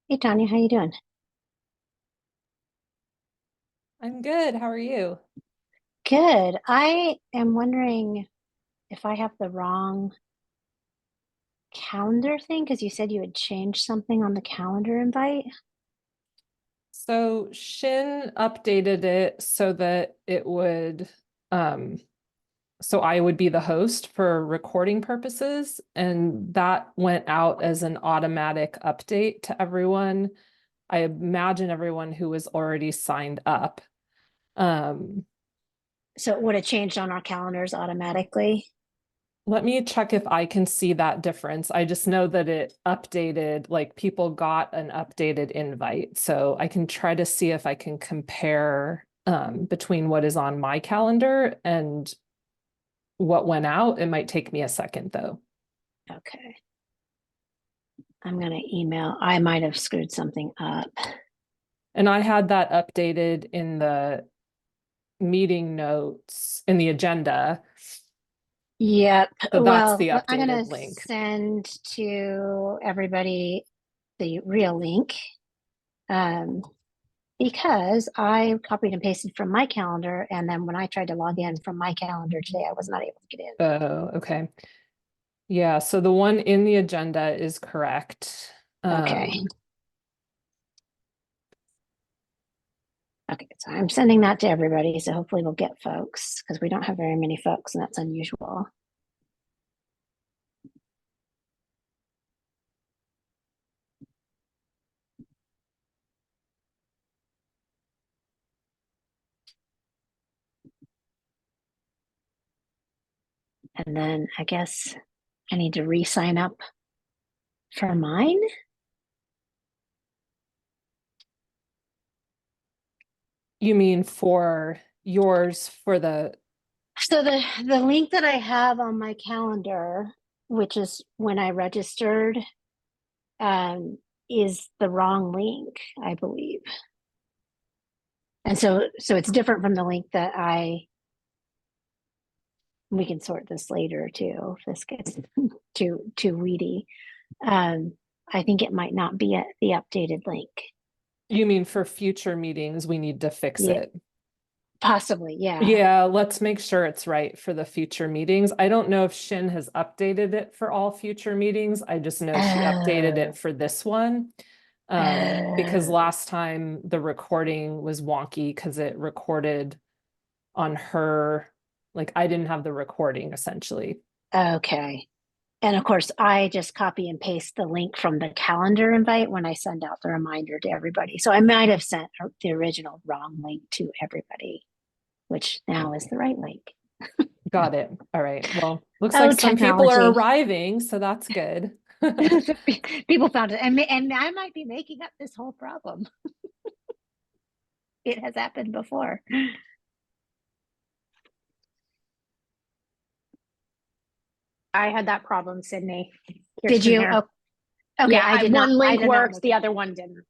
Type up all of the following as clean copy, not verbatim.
Hey Tanya, how you doing? I'm good. How are you? Good. I am wondering if I have the wrong calendar thing because you said you had changed something on the calendar invite. So Shin updated it so that it would, um, so I would be the host for recording purposes, and that went out as an automatic update to everyone. I imagine everyone who was already signed up. Um, So it would have changed on our calendars automatically. Let me check if I can see that difference. I just know that it updated, like people got an updated invite. So I can try to see if I can compare between what is on my calendar and what went out. It might take me a second though. Okay. I'm gonna email. I might have screwed something up. And I had that updated in the meeting notes in the agenda. Yep. So that's Well, the I'm gonna updated link. send to everybody the real link. Um, because I copied and pasted from my calendar, and then when I tried to log in from my calendar today, I was not able to get in. Oh, okay. Yeah, so the one in the agenda is correct. Okay. Um, Okay, so I'm sending that to everybody. So hopefully we'll get folks because we don't have very many folks, and that's unusual. And then I guess I need to re-sign up for mine. You mean for yours for the, So the link that I have on my calendar, which is when I registered, um, is the wrong link, I believe. And so it's different from the link that I we can sort this later too if this gets too weedy. Um, I think it might not be the updated link. you mean for future meetings, we need to fix Yeah, it. possibly. Yeah. Yeah, let's make sure it's right for the future meetings. I don't know if Shin has updated it for all future meetings. I just know she updated it Oh, for this one. Because oh, last time the recording was wonky because it recorded on her, like I didn't have the recording essentially. okay. And of course, I just copy and paste the link from the calendar invite when I send out the reminder to everybody. So I might have sent the original wrong link to everybody, which now is the right link. Got it. All right. Well, looks like Oh, some people are technology. arriving, so that's good. People found it. And I might be making up this whole problem. It has happened before. I had that problem, Sydney. Did Kirsten you? here. Oh, okay, Yeah, one I link did not works, make the it. other one didn't.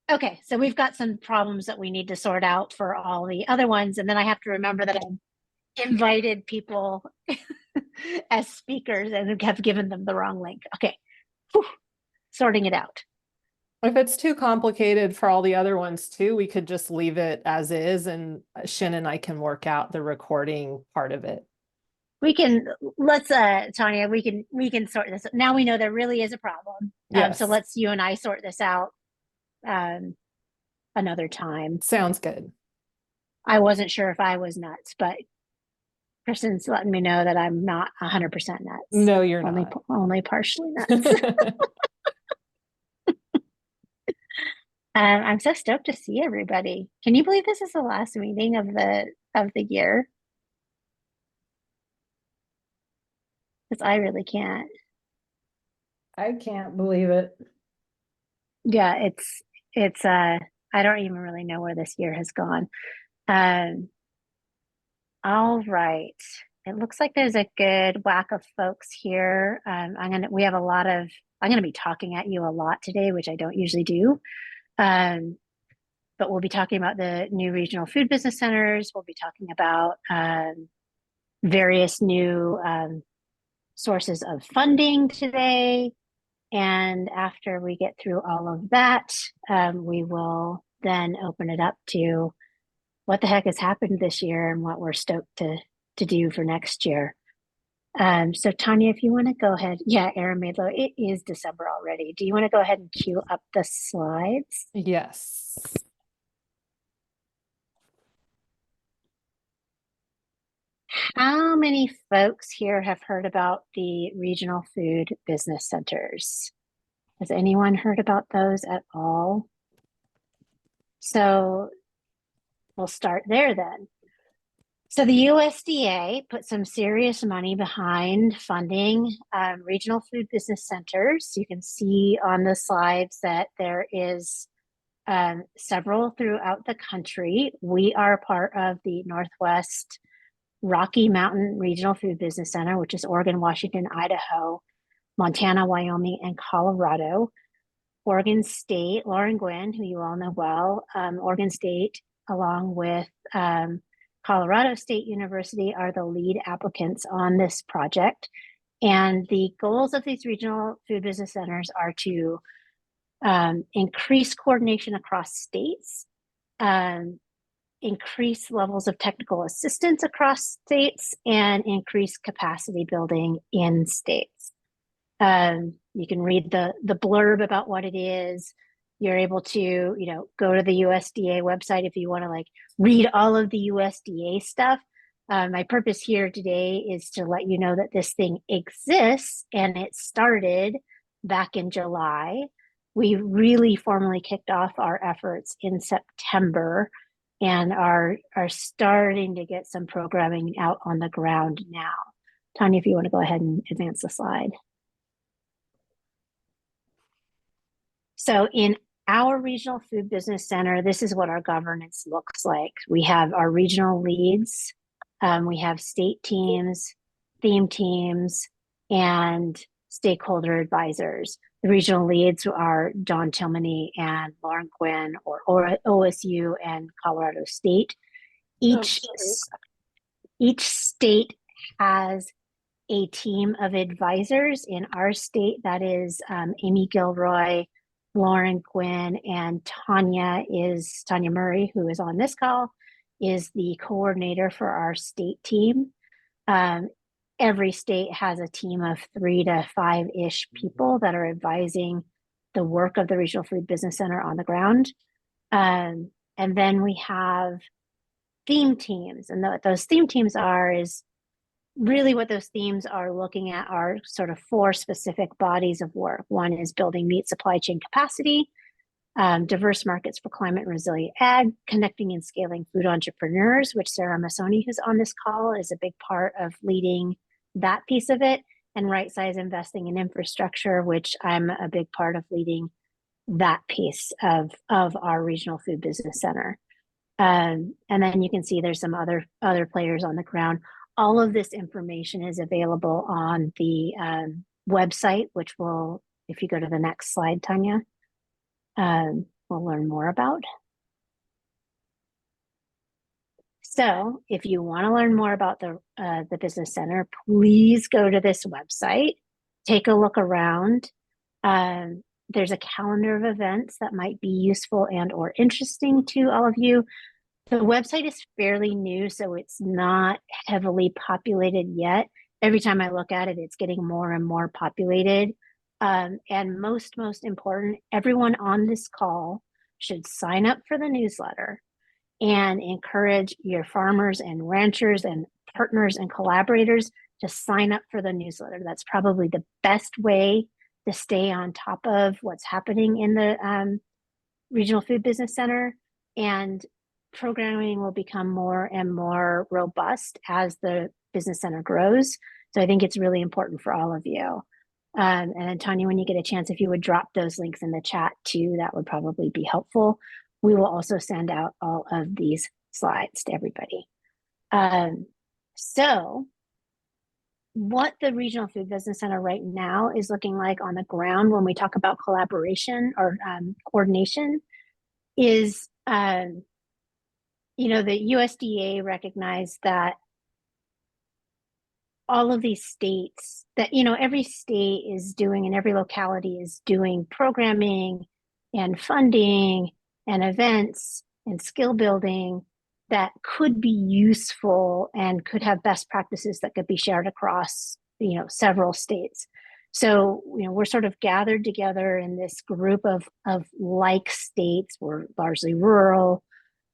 Okay, so we've got some problems that we need to sort out for all the other ones, and then I have to remember that I invited people as speakers and have given them the wrong link. Okay, whew, sorting it out. If it's too complicated for all the other ones too, we could just leave it as is and Shin and I can work out the recording part of it. We can let's Tanya, we can sort this. Now we know there really is a problem. So Yes, let's you and I sort this out um another time. sounds good. I wasn't sure if I was nuts, but Kristen's letting me know that I'm not 100% nuts. No, you're Only not. only partially nuts. I'm so stoked to see everybody. Can you believe this is the last meeting of the year? Because I really can't. I can't believe it. Yeah, it's I don't even really know where this year has gone. Um, all right. It looks like there's a good whack of folks here. We have a lot of, I'm gonna be talking at you a lot today, which I don't usually do. Um, but we'll be talking about the new regional food business centers. We'll be talking about various new sources of funding today. And after we get through all of that, we will then open it up to what the heck has happened this year and what we're stoked to do for next year. So Tanya, if you want to go ahead, yeah, Aaron Madlow, it is December already. Do you want to go ahead and cue up the slides? Yes. How many folks here have heard about the regional food business centers? Has anyone heard about those at all? So we'll start there then. So the USDA put some serious money behind funding regional food business centers. You can see on the slides that there is several throughout the country. We are a part of the Northwest Rocky Mountain Regional Food Business Center, which is Oregon, Washington, Idaho, Montana, Wyoming, and Colorado. Oregon State, Lauren Gwynn, who you all know well, Oregon State, along with Colorado State University, are the lead applicants on this project. And the goals of these regional food business centers are to increase coordination across states, increase levels of technical assistance across states, and increase capacity building in states. You can read the blurb about what it is. You're able to, go to the USDA website if you want to read all of the USDA stuff. My purpose here today is to let you know that this thing exists and it started back in July. We really formally kicked off our efforts in September and are starting to get some programming out on the ground now. Tanya, if you want to go ahead and advance the slide. So in our regional food business center, this is what our governance looks like. We have our regional leads, we have state teams, theme teams, and stakeholder advisors. The regional leads are Don Tillmany and Lauren Gwynn, or OSU and Colorado State. Each state has a team of advisors. In our state, that is Amy Gilroy, Lauren Gwynn, and Tanya Murray, who is on this call, is the coordinator for our state team. Every state has a team of 3 to 5-ish people that are advising the work of the Regional Food Business Center on the ground. And then we have theme teams, and what those theme teams are is really what those themes are looking at are sort of 4 specific bodies of work. One is building meat supply chain capacity, diverse markets for climate resilient ag, connecting and scaling food entrepreneurs, which Sarah Massoni, who's on this call, is a big part of leading that piece of it, and right size investing in infrastructure, which I'm a big part of leading that piece of our regional food business center. And then you can see there's some other players on the ground. All of this information is available on the website, which will, if you go to the next slide, Tanya, we'll learn more about. So if you want to learn more about the business center, please go to this website, take a look around. There's a calendar of events that might be useful and or interesting to all of you. The website is fairly new, so it's not heavily populated yet. Every time I look at it, it's getting more and more populated. And most important, everyone on this call should sign up for the newsletter and encourage your farmers and ranchers and partners and collaborators to sign up for the newsletter. That's probably the best way to stay on top of what's happening in the Regional Food Business Center. And programming will become more and more robust as the business center grows. So I think it's really important for all of you. And then Tanya, when you get a chance, if you would drop those links in the chat too, that would probably be helpful. We will also send out all of these slides to everybody. So what the Regional Food Business Center right now is looking like on the ground when we talk about collaboration or coordination is, the USDA recognized that all of these states that, every state is doing and every locality is doing programming and funding and events and skill building that could be useful and could have best practices that could be shared across, several states. So, we're sort of gathered together in this group of like states. We're largely rural.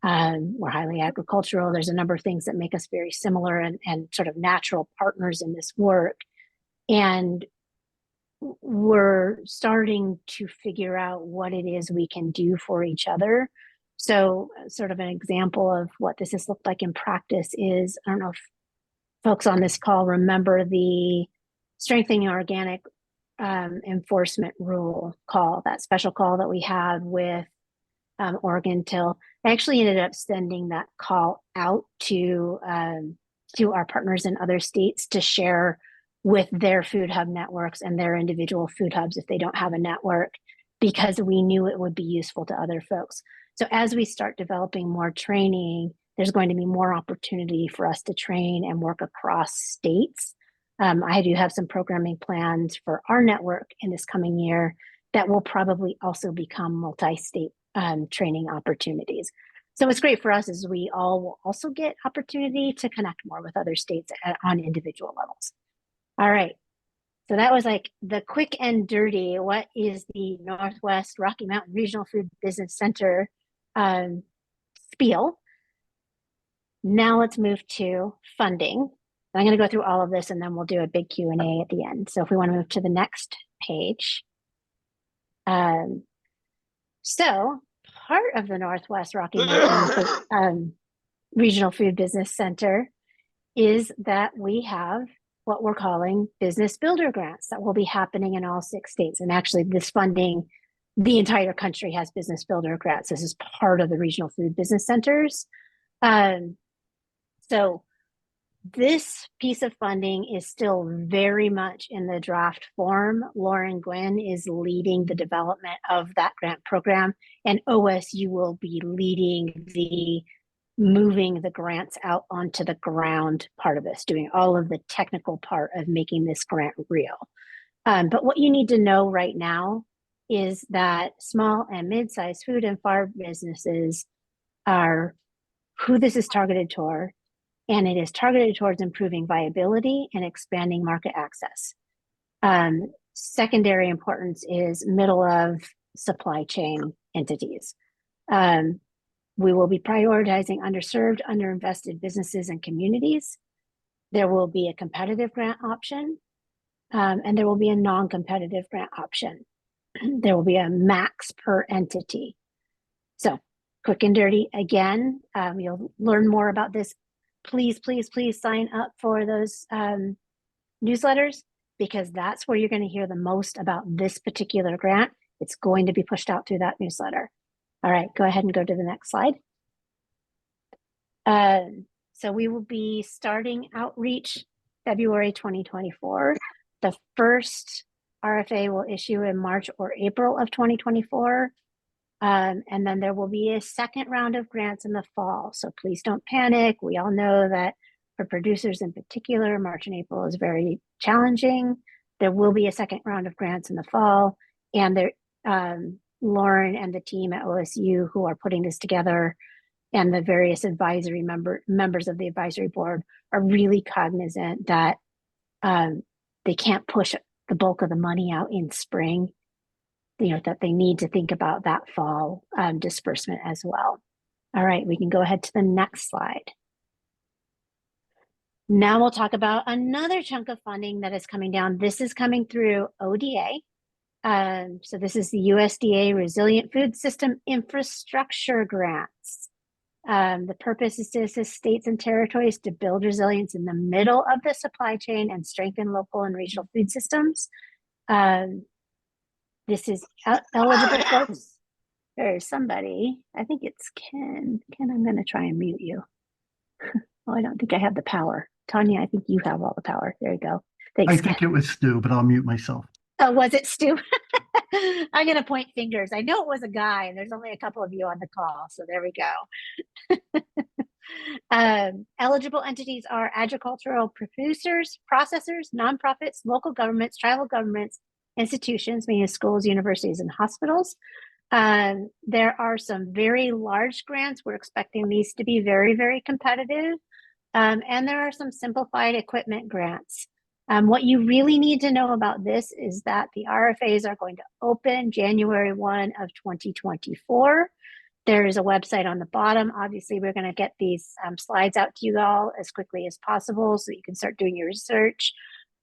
We're highly agricultural. There's a number of things that make us very similar and sort of natural partners in this work. And we're starting to figure out what it is we can do for each other. So, sort of an example of what this has looked like in practice is, I don't know if folks on this call remember the strengthening organic enforcement rule call, that special call that we had with Oregon Till. I actually ended up sending that call out to our partners in other states to share with their food hub networks and their individual food hubs if they don't have a network, because we knew it would be useful to other folks. So as we start developing more training, there's going to be more opportunity for us to train and work across states. I do have some programming plans for our network in this coming year that will probably also become multi-state training opportunities. So what's great for us is we all will also get opportunity to connect more with other states on individual levels. All right. So that was like the quick and dirty. What is the Northwest Rocky Mountain Regional Food Business Center spiel? Now let's move to funding. I'm going to go through all of this and then we'll do a big Q&A at the end. So if we want to move to the next page. So part of the Northwest Rocky Mountain Regional Food Business Center is that we have what we're calling business builder grants that will be happening in all 6 states. And actually this funding, the entire country has business builder grants. This is part of the regional food business centers. So this piece of funding is still very much in the draft form. Lauren Gwynn is leading the development of that grant program, and OSU will be leading the moving the grants out onto the ground part of this, doing all of the technical part of making this grant real. But what you need to know right now is that small and mid-sized food and farm businesses are who this is targeted toward. And it is targeted towards improving viability and expanding market access. Secondary importance is middle of supply chain entities. We will be prioritizing underserved, underinvested businesses and communities. There will be a competitive grant option, and there will be a non-competitive grant option. There will be a max per entity. So quick and dirty again, you'll learn more about this. Please, please, please sign up for those newsletters, because that's where you're going to hear the most about this particular grant. It's going to be pushed out through that newsletter. All right, go ahead and go to the next slide. So we will be starting outreach February 2024. The first RFA will issue in March or April of 2024. And then there will be a second round of grants in the fall. So please don't panic. We all know that for producers in particular, March and April is very challenging. There will be a second round of grants in the fall. And there, Lauren and the team at OSU who are putting this together and the various advisory members of the advisory board are really cognizant that they can't push the bulk of the money out in spring. That they need to think about that fall disbursement as well. All right, we can go ahead to the next slide. Now we'll talk about another chunk of funding that is coming down. This is coming through ODA. So this is the USDA Resilient Food System Infrastructure Grants. The purpose is to assist states and territories to build resilience in the middle of the supply chain and strengthen local and regional food systems. This is eligible folks. There's somebody, I think it's Ken. Ken, I'm going to try and mute you. Oh, I don't think I have the power. Tanya, I think you have all the power. There you go. Thanks. I think it was Stu, but I'll mute myself. Oh, was it Stu? I'm going to point fingers. I know it was a guy, and there's only a couple of you on the call. So there we go. Eligible entities are agricultural producers, processors, nonprofits, local governments, tribal governments, institutions, meaning schools, universities, and hospitals. There are some very large grants. We're expecting these to be very, very competitive. And there are some simplified equipment grants. What you really need to know about this is that the RFAs are going to open January 1 of 2024. There is a website on the bottom. Obviously, we're going to get these slides out to you all as quickly as possible so you can start doing your research.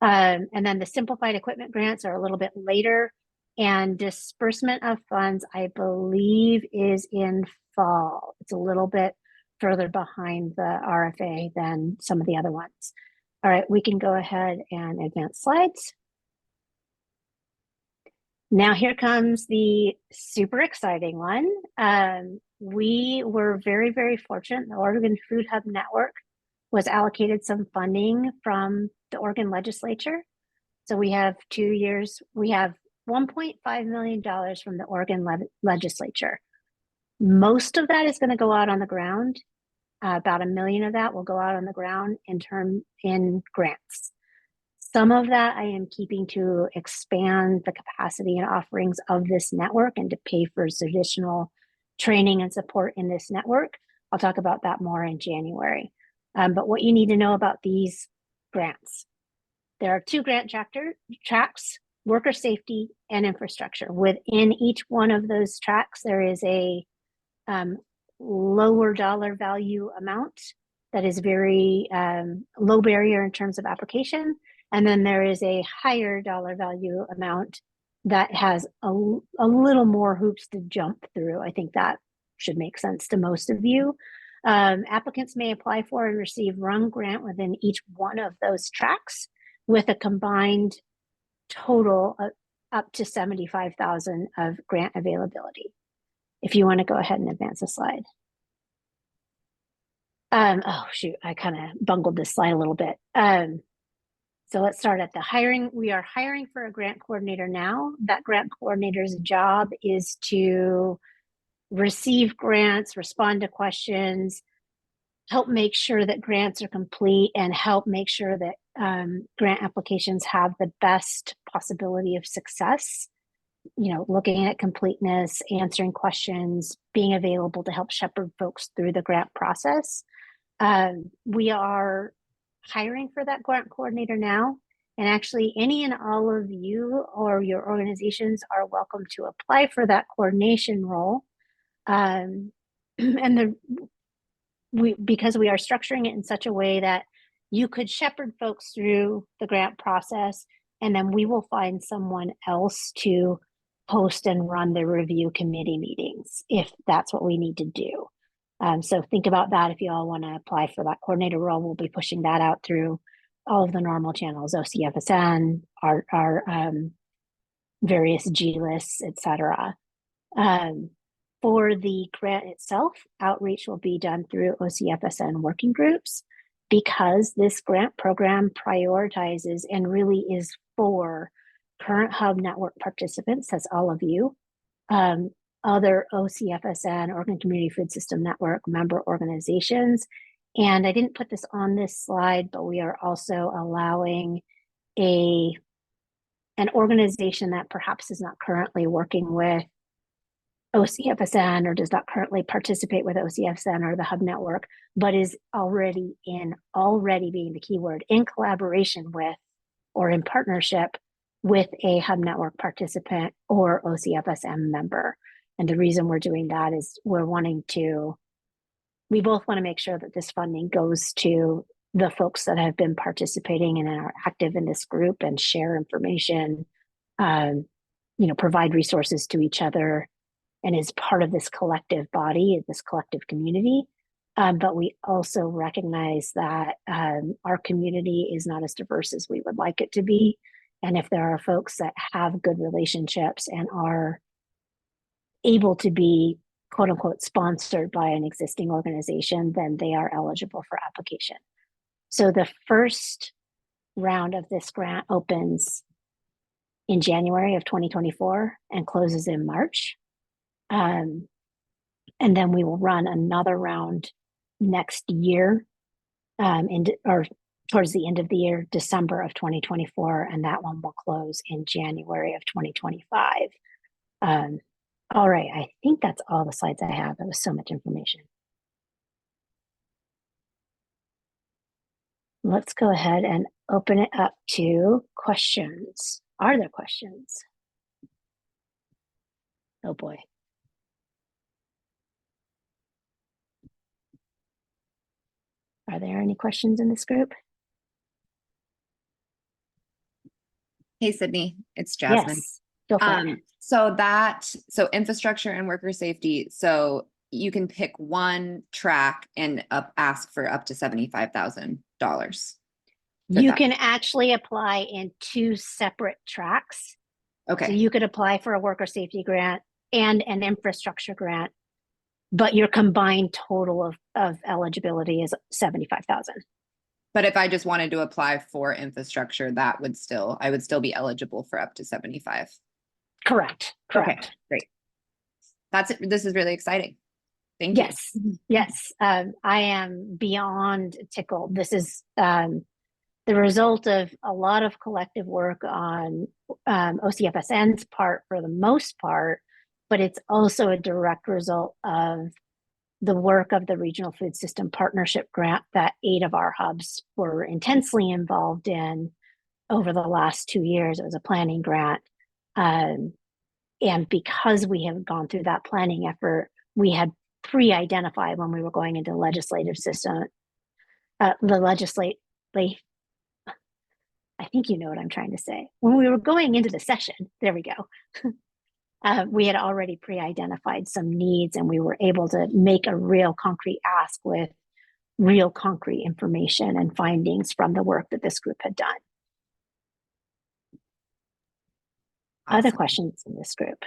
And then the simplified equipment grants are a little bit later. And disbursement of funds, I believe, is in fall. It's a little bit further behind the RFA than some of the other ones. All right, we can go ahead and advance slides. Now here comes the super exciting one. We were very, very fortunate. The Oregon Food Hub Network was allocated some funding from the Oregon legislature. So we have 2 years, we have $1.5 million from the Oregon legislature. Most of that is going to go out on the ground. About $1 million of that will go out on the ground in grants. Some of that I am keeping to expand the capacity and offerings of this network and to pay for additional training and support in this network. I'll talk about that more in January. But what you need to know about these grants. There are 2 grant tracks, worker safety and infrastructure. Within each one of those tracks, there is a lower dollar value amount that is very low barrier in terms of application. And then there is a higher dollar value amount that has a little more hoops to jump through. I think that should make sense to most of you. Applicants may apply for and receive run grant within each one of those tracks with a combined total of up to $75,000 of grant availability. If you want to go ahead and advance the slide. Oh shoot, I kind of bungled this slide a little bit. So let's start at the hiring. We are hiring for a grant coordinator now. That grant coordinator's job is to receive grants, respond to questions, help make sure that grants are complete, and help make sure that grant applications have the best possibility of success. You know, looking at completeness, answering questions, being available to help shepherd folks through the grant process. We are hiring for that grant coordinator now, and actually any and all of you or your organizations are welcome to apply for that coordination role. And because we are structuring it in such a way that you could shepherd folks through the grant process, and then we will find someone else to host and run the review committee meetings if that's what we need to do. So think about that if you all want to apply for that coordinator role. We'll be pushing that out through all of the normal channels, OCFSN, our various G lists, etc. For the grant itself, outreach will be done through OCFSN working groups, because this grant program prioritizes and really is for current Hub Network participants, that's all of you, other OCFSN, Oregon Community Food System Network member organizations. And I didn't put this on this slide, but we are also allowing an organization that perhaps is not currently working with OCFSN or does not currently participate with OCFSN or the Hub Network, but is already being the keyword, in collaboration with or in partnership with a Hub Network participant or OCFSM member. And the reason we're doing that is we both want to make sure that this funding goes to the folks that have been participating and are active in this group and share information, provide resources to each other, and is part of this collective body, this collective community. But we also recognize that our community is not as diverse as we would like it to be. And if there are folks that have good relationships and are able to be quote unquote sponsored by an existing organization, then they are eligible for application. So the first round of this grant opens in January of 2024 and closes in March. And then we will run another round next year, or towards the end of the year, December of 2024, and that one will close in January of 2025. All right, I think that's all the slides I have. That was so much information. Let's go ahead and open it up to questions. Are there questions? Oh boy. Are there any questions in this group? Hey, Sydney, it's Jasmine. Yes, go for it. So infrastructure and worker safety. So you can pick one track and ask for up to $75,000. You can actually apply in two separate tracks. So Okay, you could apply for a worker safety grant and an infrastructure grant, but your combined total of eligibility is 75,000. but if I just wanted to apply for infrastructure, I would still be eligible for up to 75. Correct. Okay, great. That's it. This is really exciting. Thank you. Yes, yes. I am beyond tickled. This is the result of a lot of collective work on OCFSN's part for the most part, but it's also a direct result of the work of the Regional Food System Partnership Grant that 8 of our hubs were intensely involved in over the last 2 years. It was a planning grant. And because we have gone through that planning effort, we had pre-identified when we were going into legislative system, I think you know what I'm trying to say. When we were going into the session, there we go. We had already pre-identified some needs, and we were able to make a real concrete ask with real concrete information and findings from the work that this group had done. Other Awesome. questions in this group?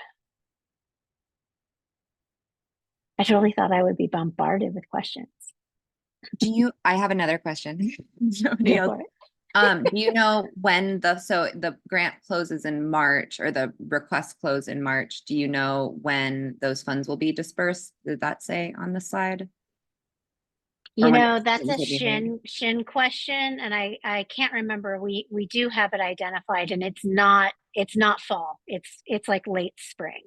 I totally thought I would be bombarded with questions. I have another question. Go for it. Do you know when the grant closes in March, or the request close in March? Do you know when those funds will be dispersed? Did that say on the slide? You Or when know, the that's a decisions will be Shin question, and I can't remember. We do have it identified, and it's not fall. It's like late spring.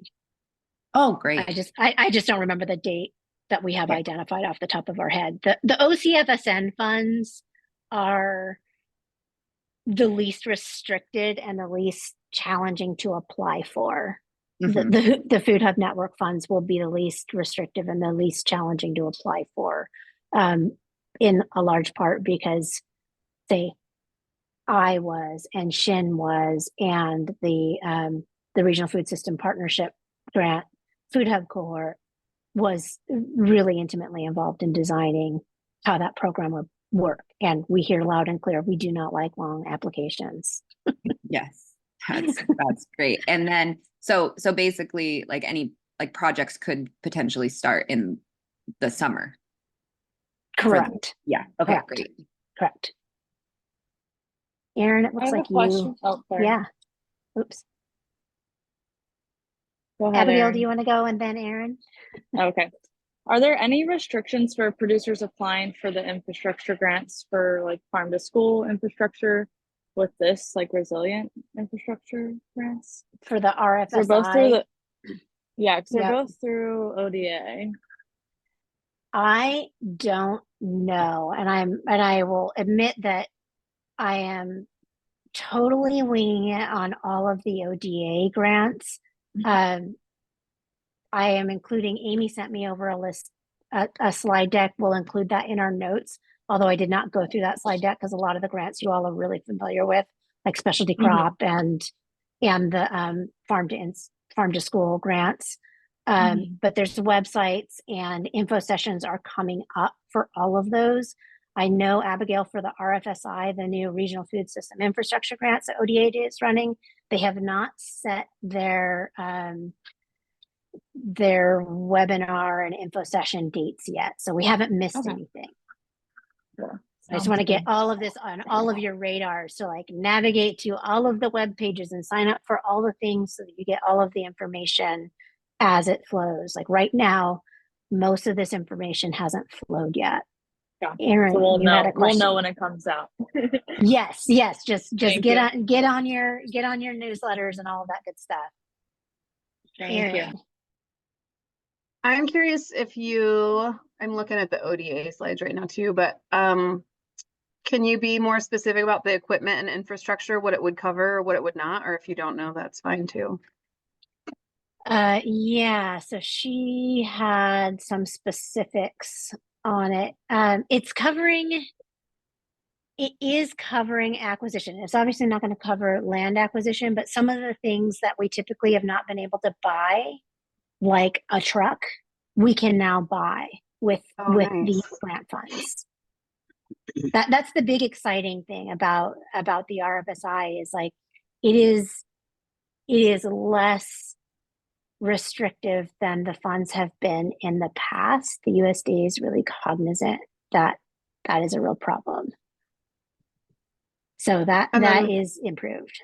Oh, great. I just don't remember the date that we have Okay. identified off the top of our head. The OCFSN funds are the least restricted and the least challenging to apply for. Mhm. The Food Hub Network funds will be the least restrictive and the least challenging to apply for, in a large part because, say, I was and Shin was, and the Regional Food System Partnership Grant Food Hub cohort was really intimately involved in designing how that program would work. And we hear loud and clear, we do not like long applications. Yes, that's great. And then so basically, like any projects could potentially start in the summer. Correct. Yeah. Okay. Correct. Great. Correct. Aaron, it I looks have like a question. you. Oh, sorry. Yeah. Oops. Go ahead, Abigail, Erin. do you want to go and then Aaron? Okay. Are there any restrictions for producers applying for the infrastructure grants for like farm to school infrastructure with this like resilient infrastructure grants? For the RFSI? They're both through the, yeah, because they're Yep. both through ODA. I don't know, and I will admit that I am totally winging it on all of the ODA grants. I am including, Amy sent me over a list, a slide deck. We'll include that in our notes, although I did not go through that slide deck because a lot of the grants you all are really familiar with, like specialty crop and the farm to school grants. But there's websites and info sessions are coming up for all of those. I know, Abigail, for the RFSI, the new Regional Food System Infrastructure grants that ODA is running, they have not set their webinar and info session dates yet. So we haven't missed Okay. anything. Sure. I just want to get all of this on all of your radars. So like navigate to all of the web pages and sign up for all the things so that you get all of the information as it flows. Like right now, most of this information hasn't flowed yet. Yeah. Aaron, So we'll you had know, a question. when it comes out. Yes, yes, just Thank get you. on your newsletters and all of that good stuff. Thank you. Aaron. I'm curious if I'm looking at the ODA slides right now too, but can you be more specific about the equipment and infrastructure, what it would cover, what it would not, or if you don't know, that's fine too. Yeah, so she had some specifics on it. It is covering acquisition. It's obviously not going to cover land acquisition, but some of the things that we typically have not been able to buy, like a truck, we can now buy with Nice. these grant funds. That's the big exciting thing about the RFSI is like it is less restrictive than the funds have been in the past. The USDA is really cognizant that that is a real problem. So that is improved.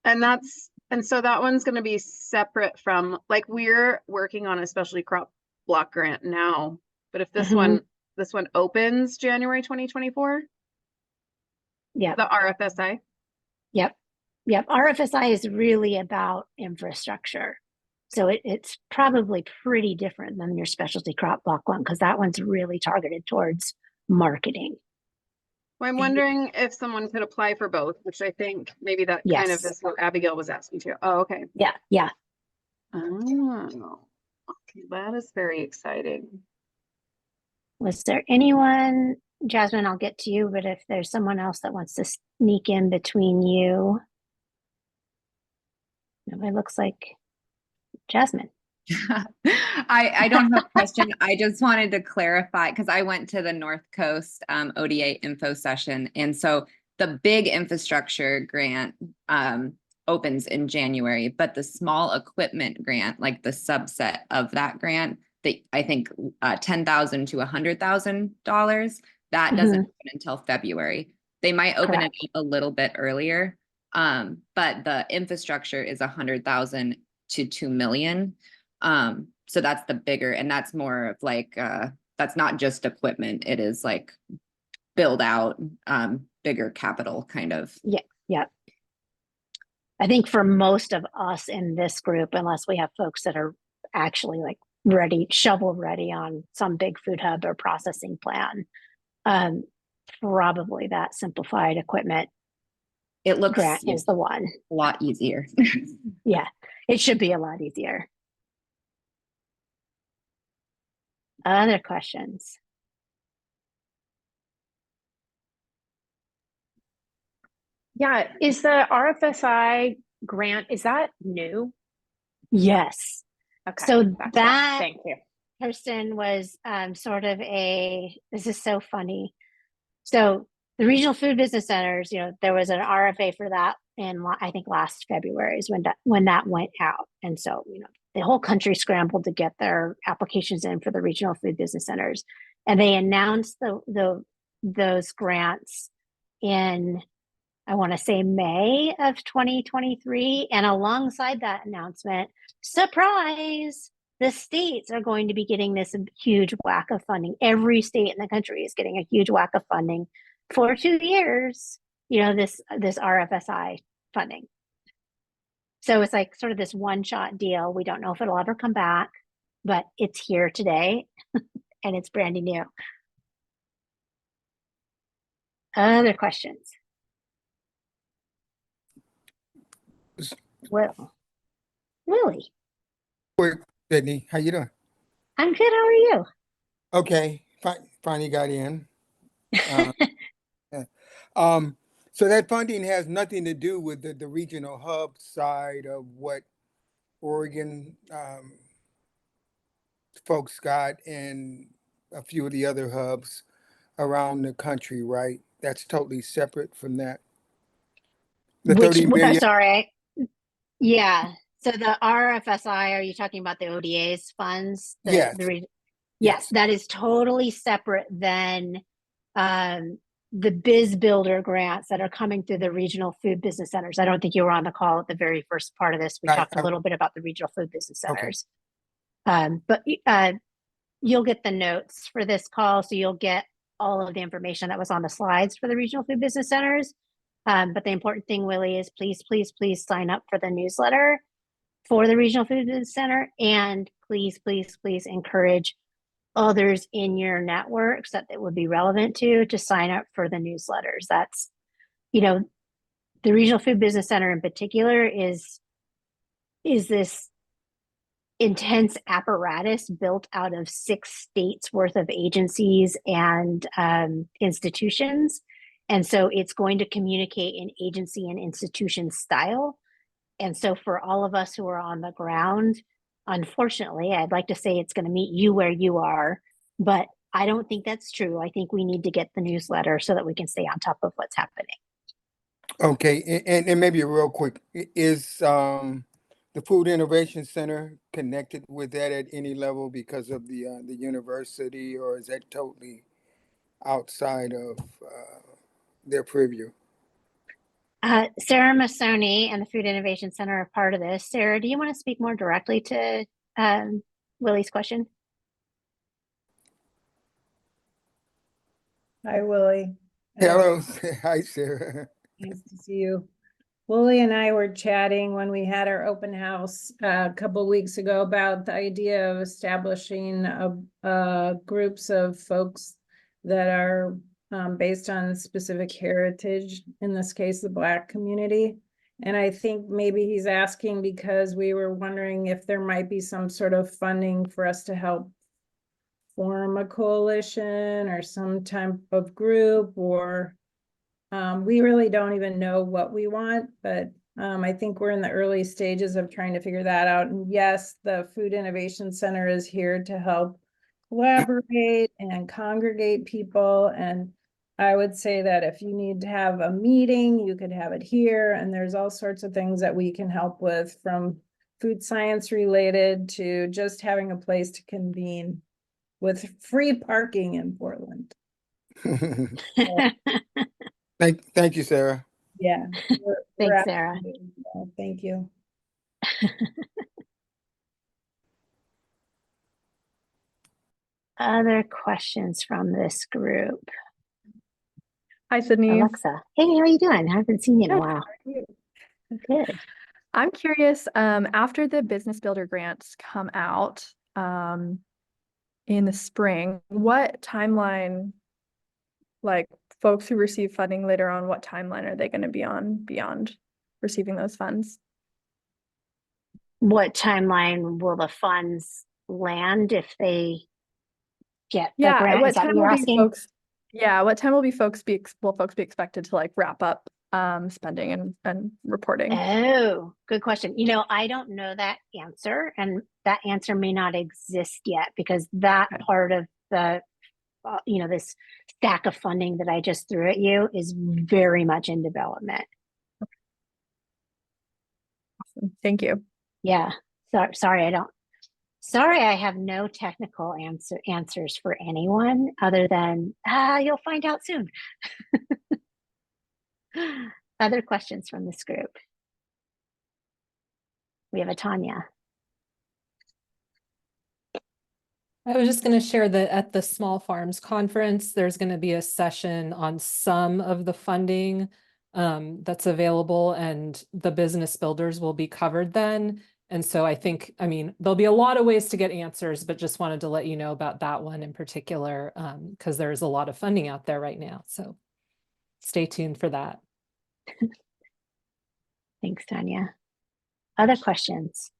And so that one's going to be separate from, like, we're working on a specialty crop block grant now, but if this one opens January 2024, Yep. the RFSI. Yep. RFSI is really about infrastructure. So it's probably pretty different than your specialty crop block one, because that one's really targeted towards marketing. Well, I'm wondering if someone could apply for both, which I think maybe that kind of Yes. is what Abigail was asking too. Oh, okay. Yeah. Oh, okay. That is very exciting. Was there anyone, Jasmine, I'll get to you, but if there's someone else that wants to sneak in between you. No, it looks like Jasmine. I don't have a question. I just wanted to clarify because I went to the North Coast ODA info session. And so the big infrastructure grant opens in January, but the small equipment grant, like the subset of that grant, I think $10,000 to $100,000, that doesn't open until February. They might open it a little bit earlier, but the infrastructure is 100,000 to 2 million. So that's the bigger, and that's more of like, that's not just equipment. It is like build out, bigger capital kind of. Yeah. I think for most of us in this group, unless we have folks that are actually like ready, shovel ready on some big food hub or processing plan, probably that simplified equipment It looks grant is the one. a lot easier. Yeah, it should be a lot easier. Other questions? Yeah, is the RFSI grant, is that new? Yes. Okay. So that's fine. that Thank you. person was sort of this is so funny. So the regional food business centers, there was an RFA for that in, I think, last February is when that went out. And so, the whole country scrambled to get their applications in for the regional food business centers. And they announced those grants in, I want to say, May of 2023. And alongside that announcement, surprise, the states are going to be getting this huge whack of funding. Every state in the country is getting a huge whack of funding for 2 years, this RFSI funding. So it's like sort of this one-shot deal. We don't know if it'll ever come back, but it's here today and it's brand new. Other questions? Well, Willie. Quick, Sydney, how you doing? I'm good. How are you? Okay, finally got in. Yeah. So that funding has nothing to do with the regional hub side of what Oregon folks got and a few of the other hubs around the country, right? That's totally separate from that. The 30 million. Sorry. Yeah. So the RFSI, are you talking about the ODA's funds? Yes. Yes, that is totally separate than the Biz Builder grants that are coming through the regional food business centers. I don't think you were on the call at the very first part of this. We talked a little bit about the regional food business centers. But you'll get the notes for this call, so you'll get all of the information that was on the slides for the regional food business centers. But the important thing, Willie, is please, please, please sign up for the newsletter for the regional food business center, and please, please, please encourage others in your networks that it would be relevant to sign up for the newsletters. That's, you know, the regional food business center in particular is this intense apparatus built out of 6 states worth of agencies and institutions. And so it's going to communicate in agency and institution style. And so for all of us who are on the ground, unfortunately, I'd like to say it's going to meet you where you are, but I don't think that's true. I think we need to get the newsletter so that we can stay on top of what's happening. Okay, and maybe real quick, is the Food Innovation Center connected with that at any level because of the university, or is that totally outside of their purview? Sarah Masoni and the Food Innovation Center are part of this. Sarah, do you want to speak more directly to Willie's question? Hi, Willie. Hello, hi, Sarah. Nice to see you. Willie and I were chatting when we had our open house a couple weeks ago about the idea of establishing groups of folks that are based on specific heritage, in this case, the Black community. And I think maybe he's asking because we were wondering if there might be some sort of funding for us to help form a coalition or some type of group, or we really don't even know what we want, but I think we're in the early stages of trying to figure that out. And yes, the Food Innovation Center is here to help collaborate and congregate people. And I would say that if you need to have a meeting, you could have it here. And there's all sorts of things that we can help with, from food science related to just having a place to convene with free parking in Portland. Thank you, Sarah. Yeah. Thanks, Sarah. Thank you. Other questions from this group? Hi, Sydney. Alexa. Hey, how are you doing? I haven't seen you in a Good. while. How are you? Good. I'm curious, after the Business Builder grants come out in the spring, what timeline, like folks who receive funding later on, what timeline are they going to be on beyond receiving those funds? What timeline will the funds land if they get the grant? What Is that time what you're will be asking? folks? Yeah, what time will folks be expected to like wrap up spending and reporting? Oh, good question. You know, I don't know that answer, and that answer may not exist yet, because that part of the, you know, this stack of funding that I just threw at you is very much in development. Awesome. Thank you. Yeah. Sorry, I have no technical answers for anyone other than, you'll find out soon. Other questions from this group? We have a Tanya. I was just going to share that at the Small Farms Conference, there's going to be a session on some of the funding that's available, and the business builders will be covered then. And so I think, I mean, there'll be a lot of ways to get answers, but just wanted to let you know about that one in particular, because there's a lot of funding out there right now. So stay tuned for that. Thanks, Tanya. Other questions?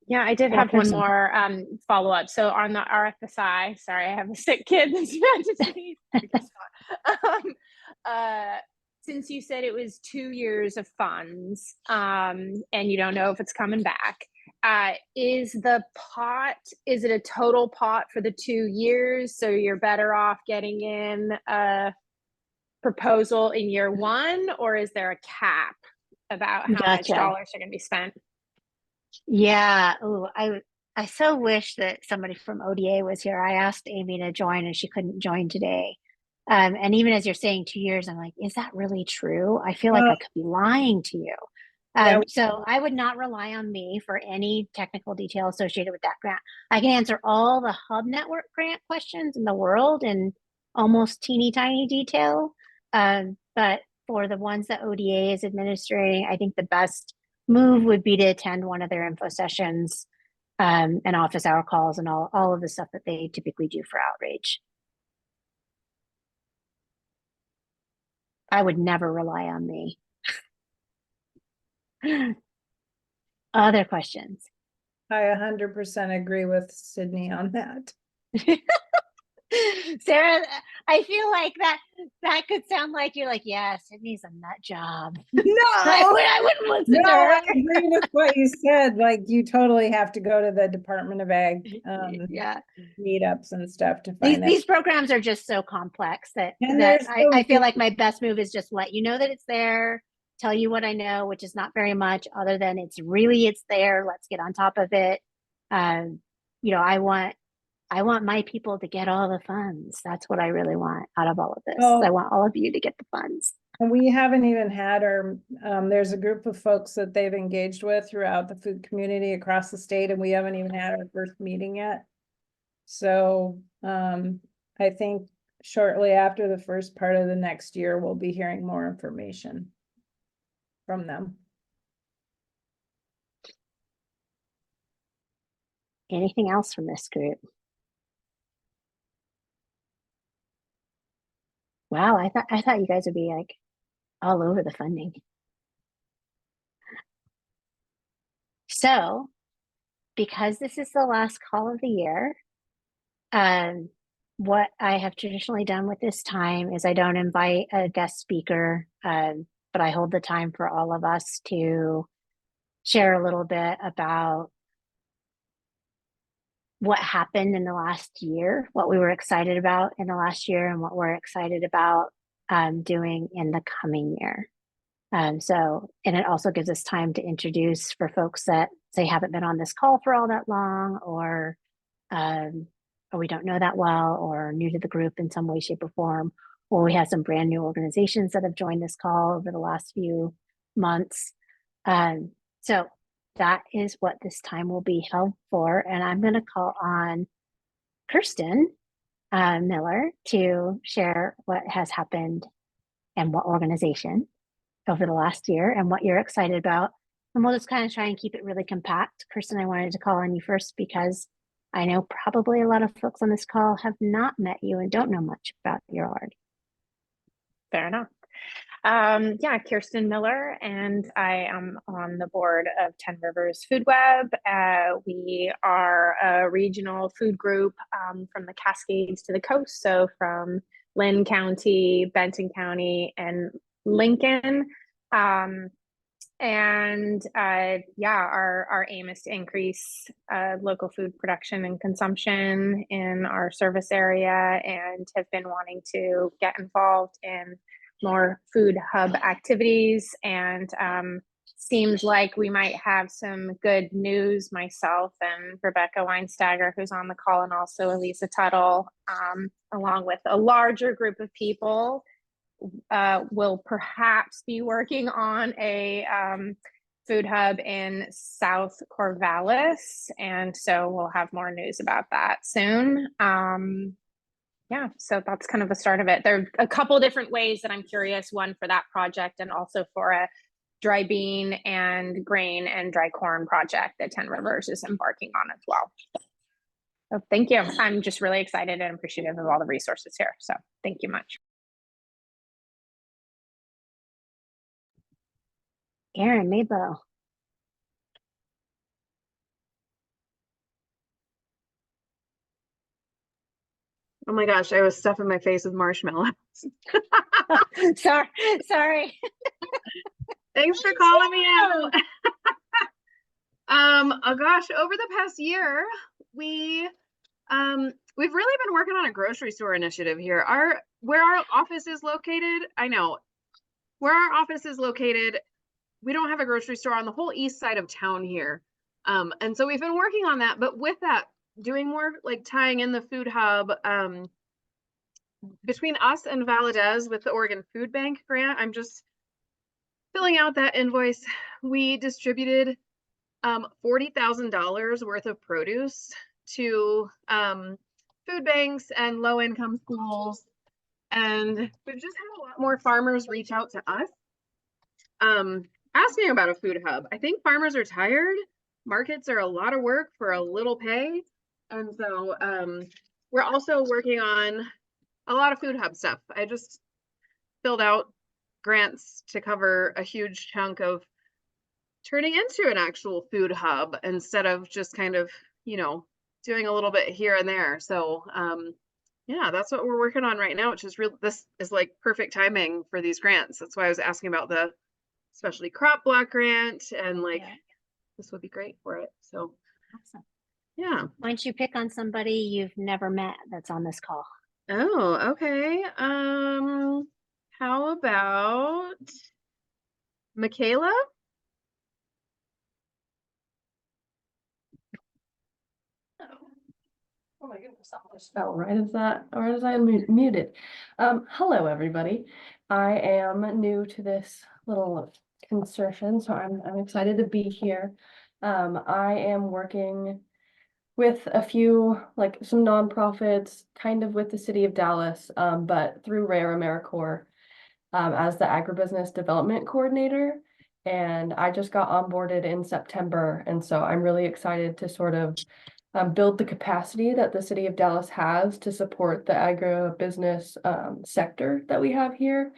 Yeah, I did Yeah, have one person. more follow-up. So on the RFSI, sorry, I have a sick kid that's about to sneeze. Since you said it was 2 years of funds, and you don't know if it's coming back, is it a total pot for the 2 years? So you're better off getting in a proposal in year one, or is there a cap about how much Gotcha. dollars are going to be spent? Yeah. Oh, I so wish that somebody from ODA was here. I asked Amy to join and she couldn't join today. And even as you're saying 2 years, I'm like, is that really true? I feel like I could be lying to you. Yeah, So I would not rely on me for any technical detail associated with that grant. I can answer all the Hub Network grant questions in the world in almost teeny tiny detail. But for the ones that ODA is administering, I think the best move would be to attend one of their info sessions, and office hour calls and all of the stuff that they typically do for outreach. I would never rely on me. Other questions? I 100% agree with Sydney on that. Sarah, I feel like that could sound like you're like, yeah, Sydney's a nut job. No, I wouldn't listen to no, her. I agree with what you said. Like, you totally have to go to the Department of Ag Yeah. meetups and stuff to These find out. these programs are just so complex that And they're I feel so like my best move is just let you know that it's there, tell you what I know, which is not very much other than it's there. Let's get on top of it. You know, I want my people to get all the funds. That's what I really want out of all of this. Oh. I want all of you to get the funds. And we haven't even had there's a group of folks that they've engaged with throughout the food community across the state, and we haven't even had our first meeting yet. So, I think shortly after the first part of the next year, we'll be hearing more information from them. Anything else from this group? Wow, I thought you guys would be like all over the funding. So, because this is the last call of the year, what I have traditionally done with this time is I don't invite a guest speaker, but I hold the time for all of us to share a little bit about what happened in the last year, what we were excited about in the last year, and what we're excited about doing in the coming year. And it also gives us time to introduce for folks that say haven't been on this call for all that long, or we don't know that well, or new to the group in some way, shape, or form, or we have some brand new organizations that have joined this call over the last few months. So that is what this time will be held for. And I'm going to call on Kirsten Miller to share what has happened and what organization over the last year and what you're excited about. And we'll just kind of try and keep it really compact. Kirsten, I wanted to call on you first because I know probably a lot of folks on this call have not met you and don't know much about your org. Fair enough. Yeah, Kirsten Miller, and I am on the board of 10 Rivers Food Web. We are a regional food group from the Cascades to the coast, so from Lynn County, Benton County, and Lincoln. Our aim is to increase local food production and consumption in our service area, and have been wanting to get involved in more food hub activities. And seems like we might have some good news. Myself and Rebecca Weinsteiger, who's on the call, and also Elisa Tuttle, along with a larger group of people, will perhaps be working on a food hub in South Corvallis. And so we'll have more news about that soon. Yeah, so that's kind of the start of it. There are a couple different ways that I'm curious, one for that project and also for a dry bean and grain and dry corn project that 10 Rivers is embarking on as well. So thank you. I'm just really excited and appreciative of all the resources here. So thank you much. Aaron Mabo. Oh my gosh, I was stuffing my face with marshmallows. Sorry. Thanks for calling me out. Oh gosh, over the past year, we've really been working on a grocery store initiative here. Where our office is located, we don't have a grocery store on the whole east side of town here. And so we've been working on that, but with that, doing more like tying in the food hub between us and Valadez with the Oregon Food Bank grant. I'm just filling out that invoice, we distributed $40,000 worth of produce to food banks and low income schools. And we've just had a lot more farmers reach out to us asking about a food hub. I think farmers are tired. Markets are a lot of work for a little pay. And so we're also working on a lot of food hub stuff. I just filled out grants to cover a huge chunk of turning into an actual food hub instead of just kind of, doing a little bit here and there. So yeah, that's what we're working on right now, which is this is like perfect timing for these grants. That's why I was asking about the specialty crop block grant, and like this would be great for it. So Awesome. yeah. Why don't you pick on somebody you've never met that's on this call? Oh, okay. How about Michaela? Oh my goodness, I almost fell right as I muted. Hello, everybody. I am new to this little consortium, so I'm excited to be here. I am working with a few, like some nonprofits, kind of with the city of Dallas, but through Rare AmeriCorps, as the agribusiness development coordinator. And I just got onboarded in September, and so I'm really excited to sort of build the capacity that the city of Dallas has to support the agribusiness sector that we have here.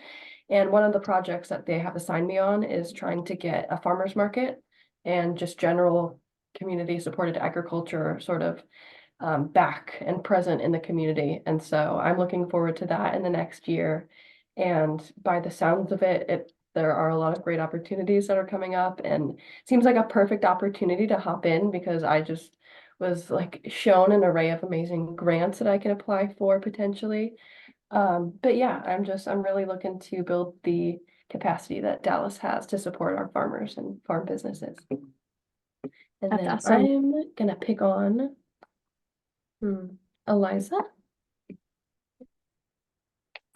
And one of the projects that they have assigned me on is trying to get a farmer's market and just general community supported agriculture sort of back and present in the community. And so I'm looking forward to that in the next year. And by the sounds of it, there are a lot of great opportunities that are coming up, and it seems like a perfect opportunity to hop in because I just was like shown an array of amazing grants that I can apply for potentially. But yeah, I'm really looking to build the capacity that Dallas has to support our farmers and farm businesses. And That's then awesome. I'm gonna pick on Eliza.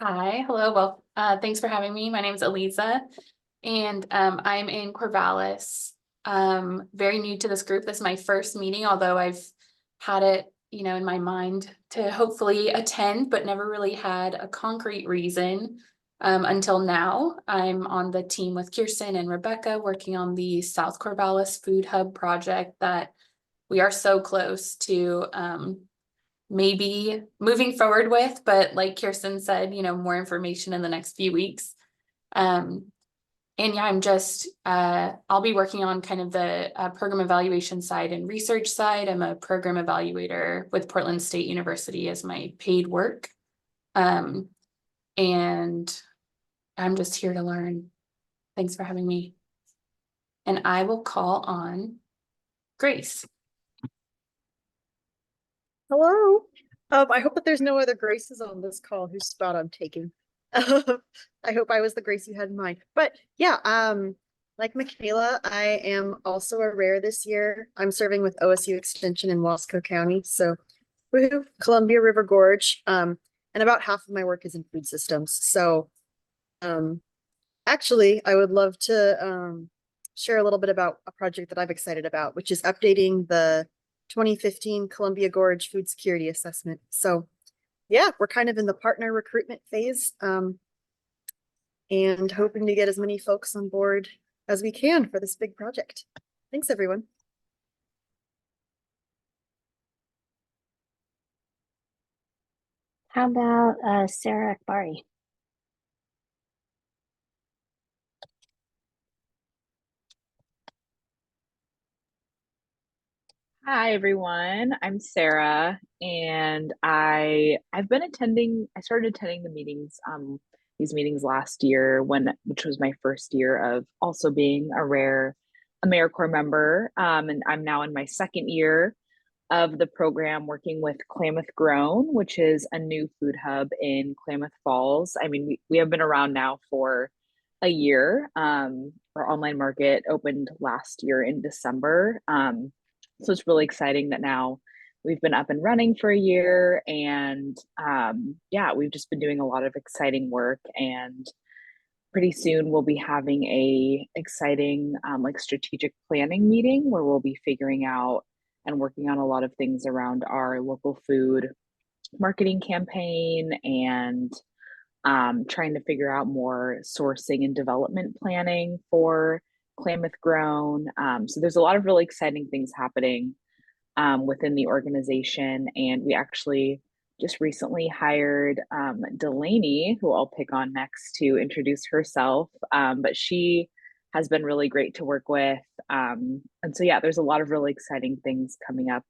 Hi, hello. Well, thanks for having me. My name is Eliza, and I'm in Corvallis. Very new to this group. This is my first meeting, although I've had it, in my mind to hopefully attend, but never really had a concrete reason until now. I'm on the team with Kirsten and Rebecca working on the South Corvallis Food Hub project that we are so close to maybe moving forward with, but like Kirsten said, more information in the next few weeks. And yeah, I'm just, I'll be working on kind of the program evaluation side and research side. I'm a program evaluator with Portland State University as my paid work. And I'm just here to learn. Thanks for having me. And I will call on Grace. Hello. I hope that there's no other Graces on this call whose spot I'm taking. I hope I was the Grace you had in mind. But yeah, like Michaela, I am also a rare this year. I'm serving with OSU Extension in Wasco County. So woohoo, Columbia River Gorge. And about half of my work is in food systems. So actually I would love to share a little bit about a project that I'm excited about, which is updating the 2015 Columbia Gorge Food Security Assessment. So yeah, we're kind of in the partner recruitment phase and hoping to get as many folks on board as we can for this big project. Thanks, everyone. How about Sarah Akbari? Hi everyone, I'm Sarah, and I started attending the meetings, these meetings last year which was my first year of also being a rare AmeriCorps member. And I'm now in my second year of the program working with Klamath Grown, which is a new food hub in Klamath Falls. I mean, we have been around now for a year. Our online market opened last year in December. So it's really exciting that now we've been up and running for a year, and yeah, we've just been doing a lot of exciting work, and pretty soon we'll be having a exciting like strategic planning meeting where we'll be figuring out and working on a lot of things around our local food marketing campaign and trying to figure out more sourcing and development planning for Klamath Grown. So there's a lot of really exciting things happening within the organization. And we actually just recently hired Delaney, who I'll pick on next to introduce herself. But she has been really great to work with. And so, yeah, there's a lot of really exciting things coming up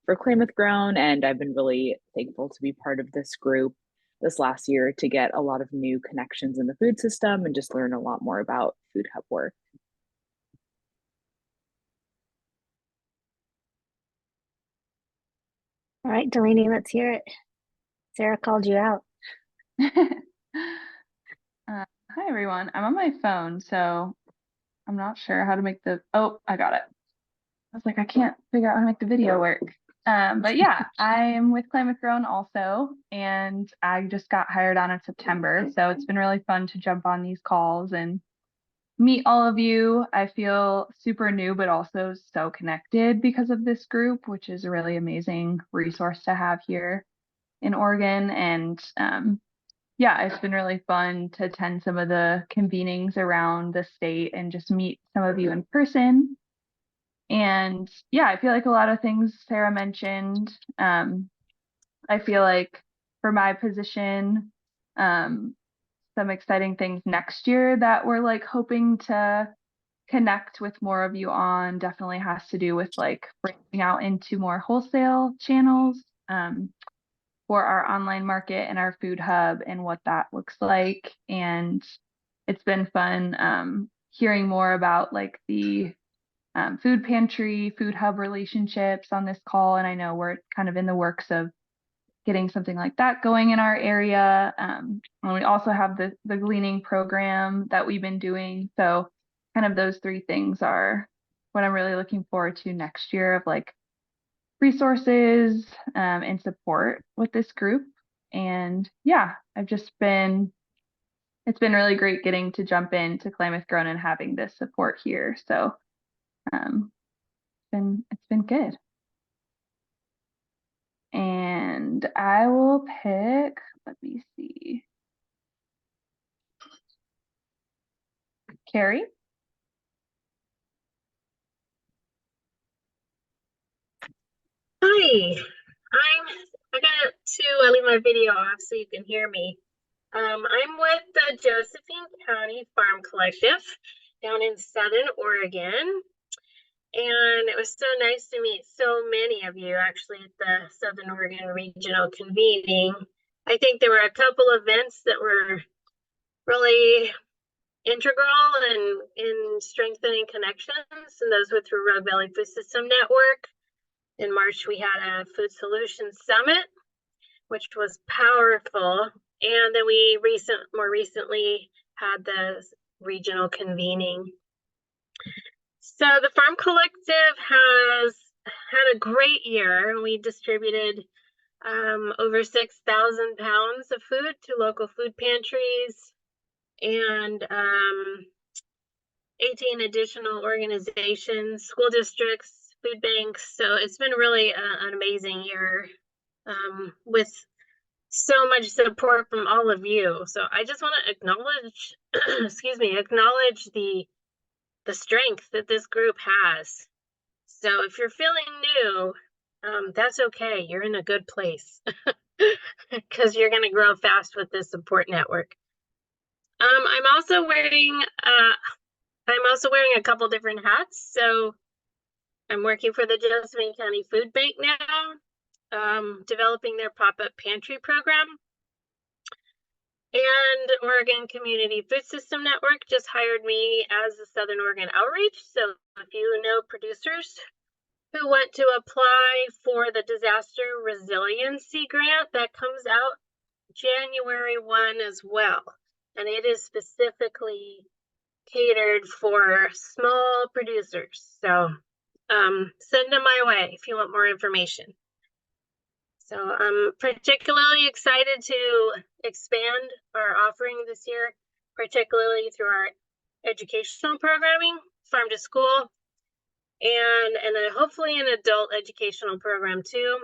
for Klamath Grown. And I've been really thankful to be part of this group this last year to get a lot of new connections in the food system and just learn a lot more about Food Hub work. All right, Delaney, let's hear it. Sarah called you out. Hi everyone. I'm on my phone, so I'm not sure how to make the, oh, I got it. I was like, I can't figure out how to make the video work. But yeah, I'm with Klamath Grown also, and I just got hired on in September. So it's been really fun to jump on these calls and meet all of you. I feel super new, but also so connected because of this group, which is a really amazing resource to have here in Oregon. And yeah, it's been really fun to attend some of the convenings around the state and just meet some of you in person. And yeah, I feel like a lot of things Sarah mentioned. I feel like for my position, some exciting things next year that we're like hoping to connect with more of you on definitely has to do with like branching out into more wholesale channels for our online market and our food hub and what that looks like. And it's been fun hearing more about like the food pantry, food hub relationships on this call. And I know we're kind of in the works of getting something like that going in our area. And we also have the gleaning program that we've been doing. So kind of those three things are what I'm really looking forward to next year of like resources and support with this group. And yeah, it's been really great getting to jump into Klamath Grown and having this support here. So it's been good. And I will pick, let me see, Carrie. Hi, I got to leave my video off so you can hear me. I'm with the Josephine County Farm Collective down in Southern Oregon. And it was so nice to meet so many of you actually at the Southern Oregon Regional Convening. I think there were a couple events that were really integral in strengthening connections, and those were through Rogue Valley Food System Network. In March, we had a Food Solutions Summit, which was powerful. And then we more recently had the regional convening. So the Farm Collective has had a great year. We distributed over 6,000 pounds of food to local food pantries and 18 additional organizations, school districts, food banks. So it's been really an amazing year with so much support from all of you. So I just want to acknowledge, acknowledge the strength that this group has. So if you're feeling new, that's okay. You're in a good place because you're going to grow fast with this support network. I'm also wearing a couple different hats. So I'm working for the Josephine County Food Bank now, developing their pop-up pantry program. And Oregon Community Food System Network just hired me as the Southern Oregon Outreach. So if you know producers who want to apply for the Disaster Resiliency Grant, that comes out January 1 as well. And it is specifically catered for small producers. So send them my way if you want more information. So I'm particularly excited to expand our offering this year particularly through our educational programming, farm to school, and then hopefully an adult educational program too.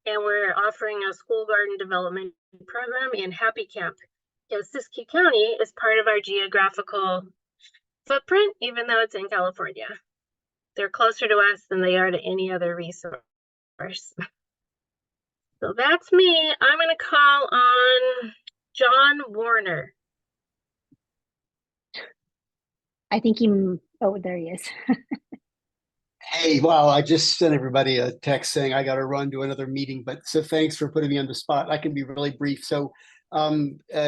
And we're offering a school garden development program in Happy Camp. Because Siskiyou County is part of our geographical footprint, even though it's in California. They're closer to us than they are to any other resource. So that's me. I'm going to call on John Warner. I think oh, there he is. Hey, wow, I just sent everybody a text saying I got to run to another meeting, but so thanks for putting me on the spot. I can be really brief. So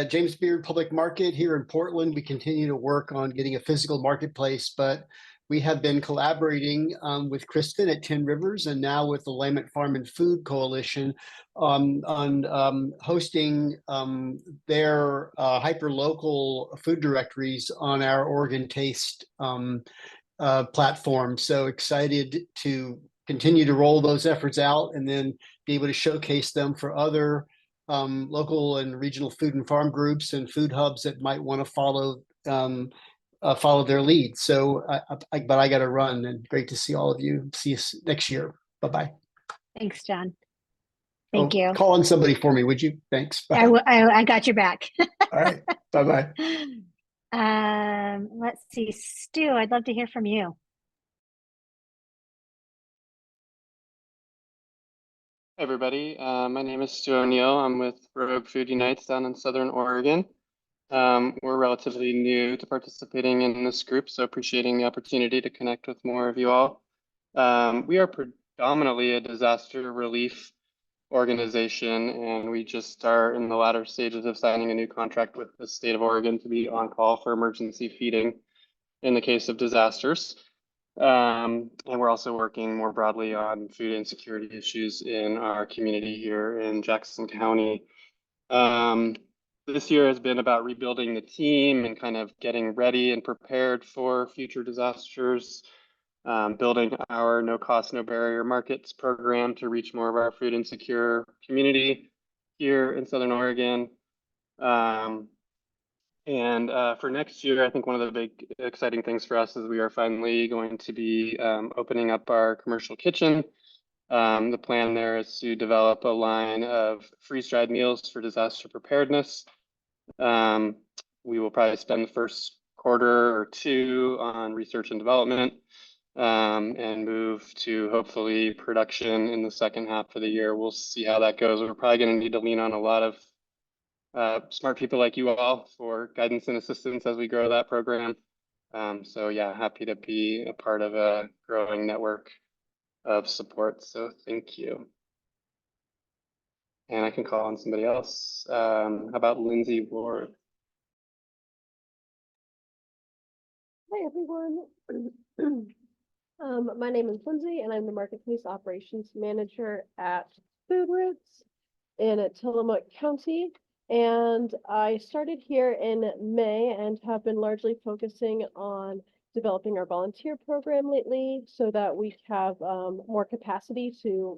James Beard Public Market here in Portland, we continue to work on getting a physical marketplace, but we have been collaborating with Kristen at Tin Rivers and now with the Willamette Farm and Food Coalition on hosting their hyper-local food directories on our Oregon Taste platform. So excited to continue to roll those efforts out and then be able to showcase them for other local and regional food and farm groups and food hubs that might want to follow their lead. So, but I got to run, and great to see all of you. See you next year. Bye-bye. Thanks, John. Thank you. Call on somebody for me, would you? Thanks. Bye. I got your back. All right. Bye-bye. Let's see, Stu, I'd love to hear from you. Hey everybody, my name is Stu O'Neill. I'm with Rogue Food Unites down in Southern Oregon. We're relatively new to participating in this group, so appreciating the opportunity to connect with more of you all. We are predominantly a disaster relief organization, and we just are in the latter stages of signing a new contract with the state of Oregon to be on call for emergency feeding in the case of disasters. And we're also working more broadly on food insecurity issues in our community here in Jackson County. This year has been about rebuilding the team and kind of getting ready and prepared for future disasters. Building our no cost, no barrier markets program to reach more of our food insecure community here in Southern Oregon. For next year, I think one of the big exciting things for us is we are finally going to be opening up our commercial kitchen. The plan there is to develop a line of freeze-dried meals for disaster preparedness. We will probably spend the first quarter or two on research and development. And move to hopefully production in the second half of the year. We'll see how that goes. We're probably going to need to lean on a lot of smart people like you all for guidance and assistance as we grow that program. So yeah, happy to be a part of a growing network of support. So thank you. And I can call on somebody else. How about Lindsay Ward? Hi, everyone. My name is Lindsay, and I'm the Marketplace Operations Manager at Food Roots in Tillamook County. And I started here in May and have been largely focusing on developing our volunteer program lately so that we have more capacity to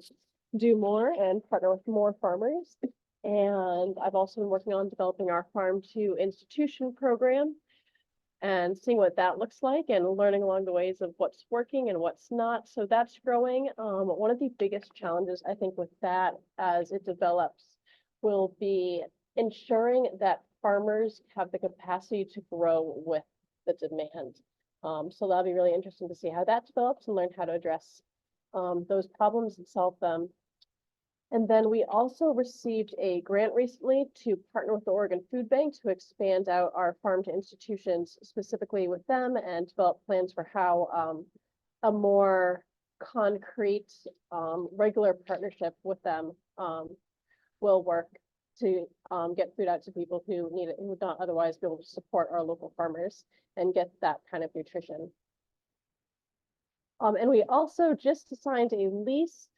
do more and partner with more farmers. And I've also been working on developing our farm to institution program and seeing what that looks like and learning along the ways of what's working and what's not. So that's growing. One of the biggest challenges I think with that as it develops will be ensuring that farmers have the capacity to grow with the demand. So that'll be really interesting to see how that develops and learn how to address those problems and solve them. And then we also received a grant recently to partner with the Oregon Food Bank to expand out our farm to institutions specifically with them and develop plans for how a more concrete, regular partnership with them will work to get food out to people who need it, who would not otherwise be able to support our local farmers and get that kind of nutrition. And we also just signed a lease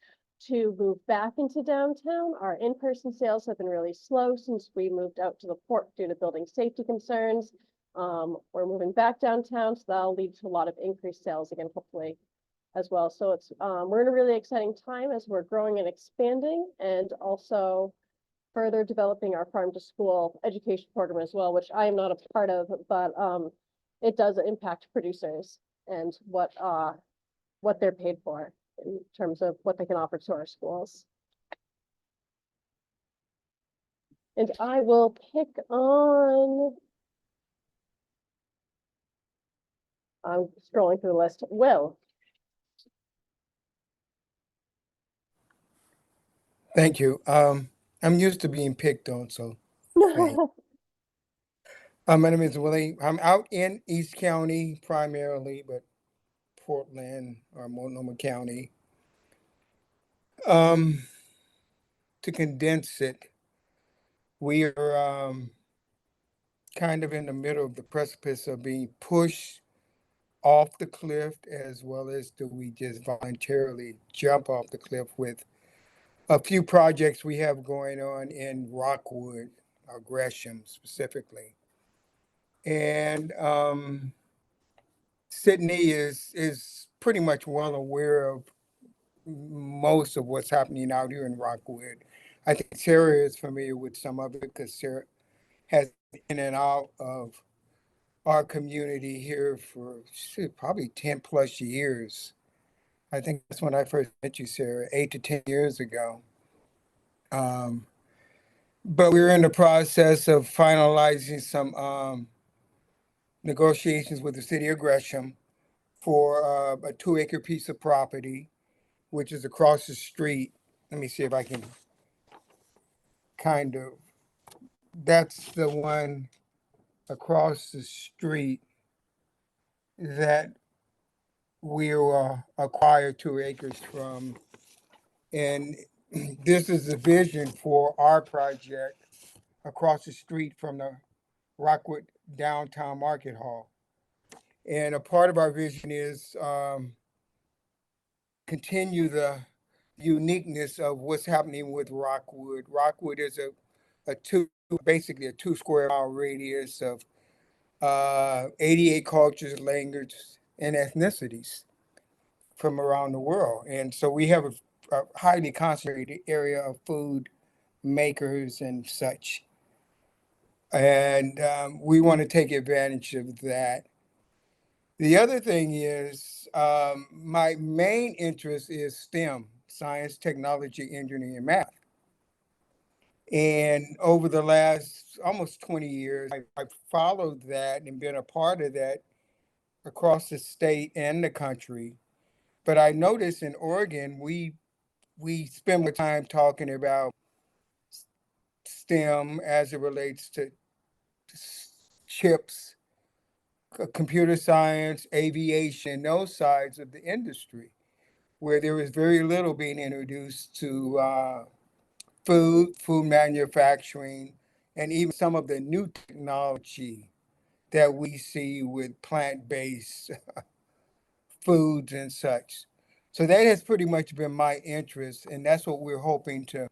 to move back into downtown. Our in-person sales have been really slow since we moved out to the port due to building safety concerns. We're moving back downtown, so that'll lead to a lot of increased sales again, hopefully, as well. So it's we're in a really exciting time as we're growing and expanding, and also further developing our farm to school education program as well, which I am not a part of, but it does impact producers and what they're paid for in terms of what they can offer to our schools. And I will pick on, I'm scrolling through the list. Will. Thank you. I'm used to being picked on, so thanks. My name is Willie. I'm out in East County primarily, but Portland or Multnomah County. To condense it, we are kind of in the middle of the precipice of being pushed off the cliff, as well as do we just voluntarily jump off the cliff with a few projects we have going on in Rockwood, or Gresham specifically. And Sydney is pretty much well aware of most of what's happening out here in Rockwood. I think Sarah is familiar with some of it because Sarah has been in and out of our community here for probably 10 plus years. I think that's when I first met you, Sarah, 8 to 10 years ago. But we're in the process of finalizing some negotiations with the city of Gresham for a 2-acre piece of property, which is across the street. Let me see if I can kind of, that's the one across the street that we will acquire 2 acres from. And this is the vision for our project across the street from the Rockwood Downtown Market Hall. And a part of our vision is continue the uniqueness of what's happening with Rockwood. Rockwood is basically a 2 square mile radius of 88 cultures, languages, and ethnicities from around the world. And so we have a highly concentrated area of food makers and such. And we want to take advantage of that. The other thing is my main interest is STEM, science, technology, engineering, and math. And over the last almost 20 years, I've followed that and been a part of that across the state and the country. But I noticed in Oregon, we spend more time talking about STEM as it relates to chips, computer science, aviation, those sides of the industry, where there was very little being introduced to food manufacturing, and even some of the new technology that we see with plant-based foods and such. So that has pretty much been my interest, and that's what we're hoping to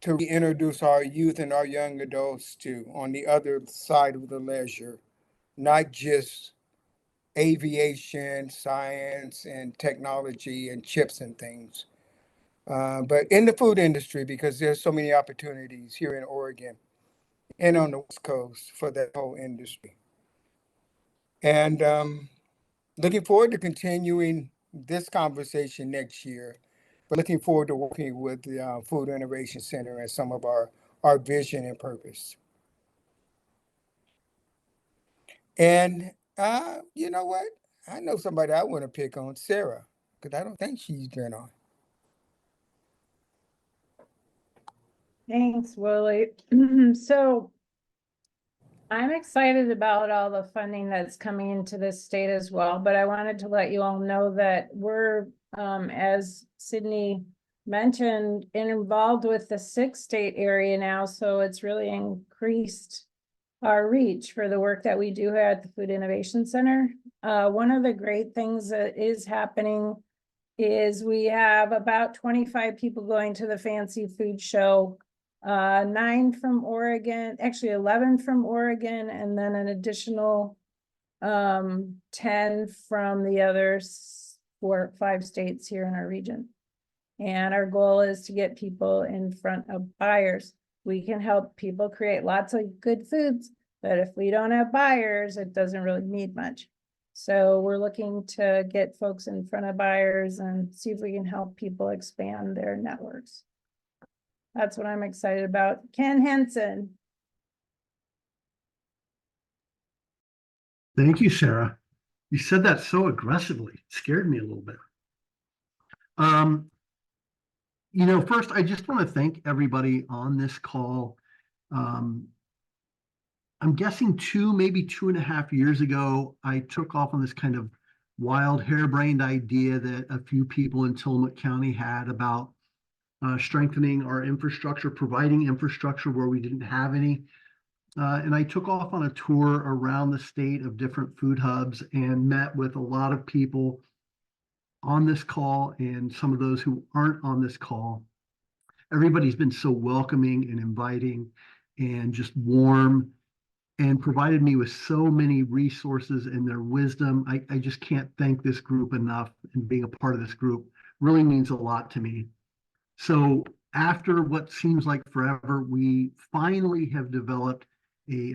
introduce our youth and our young adults to on the other side of the ledger, not just aviation, science, and technology and chips and things, but in the food industry, because there's so many opportunities here in Oregon and on the West Coast for that whole industry. And looking forward to continuing this conversation next year, but looking forward to working with the Food Innovation Center and some of our vision and purpose. And you know what? I know somebody I want to pick on, Sarah, because I don't think she's been on. Thanks, Willie. So I'm excited about all the funding that's coming into this state as well, but I wanted to let you all know that we're, as Sydney mentioned, involved with the 6-state area now, so it's really increased our reach for the work that we do here at the Food Innovation Center. One of the great things that is happening is we have about 25 people going to the Fancy Food Show, 9 from Oregon, actually 11 from Oregon, and then an additional 10 from the other 4 or 5 states here in our region. And our goal is to get people in front of buyers. we can help people create lots of good foods, but if we don't have buyers, it doesn't really mean much. So we're looking to get folks in front of buyers and see if we can help people expand their networks. That's what I'm excited about. Ken Henson. Thank you, Sarah. You said that so aggressively. It scared me a little bit. First, I just want to thank everybody on this call. I'm guessing maybe 2.5 years ago, I took off on this kind of wild, harebrained idea that a few people in Tillamook County had about strengthening our infrastructure, providing infrastructure where we didn't have any. And I took off on a tour around the state of different food hubs and met with a lot of people on this call and some of those who aren't on this call. Everybody's been so welcoming and inviting and just warm and provided me with so many resources and their wisdom. I just can't thank this group enough, and being a part of this group really means a lot to me. So after what seems like forever, we finally have developed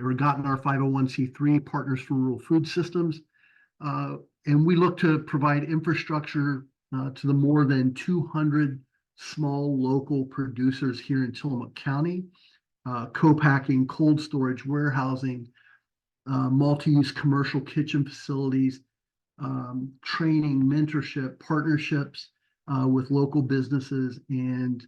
or gotten our 501c3 Partners for Rural Food Systems. And we look to provide infrastructure to the more than 200 small local producers here in Tillamook County, co-packing, cold storage, warehousing, multi-use commercial kitchen facilities, training, mentorship, partnerships with local businesses, and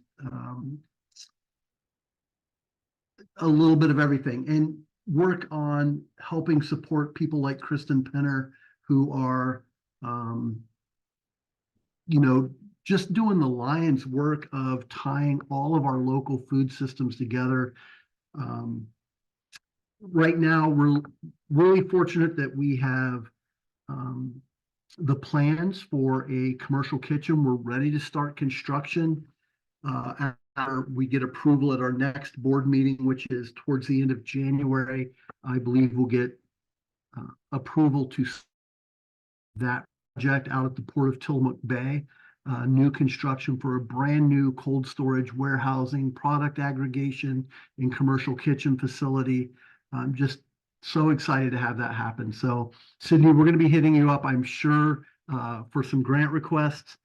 a little bit of everything, and work on helping support people like Kristen Penner, who are, just doing the lion's work of tying all of our local food systems together. Right now, we're really fortunate that we have the plans for a commercial kitchen. We're ready to start construction. After we get approval at our next board meeting, which is towards the end of January, I believe we'll get approval to that project out at the Port of Tillamook Bay. New construction for a brand new cold storage, warehousing, product aggregation, and commercial kitchen facility. I'm just so excited to have that happen. So, Sydney, we're going to be hitting you up, I'm sure, for some grant requests.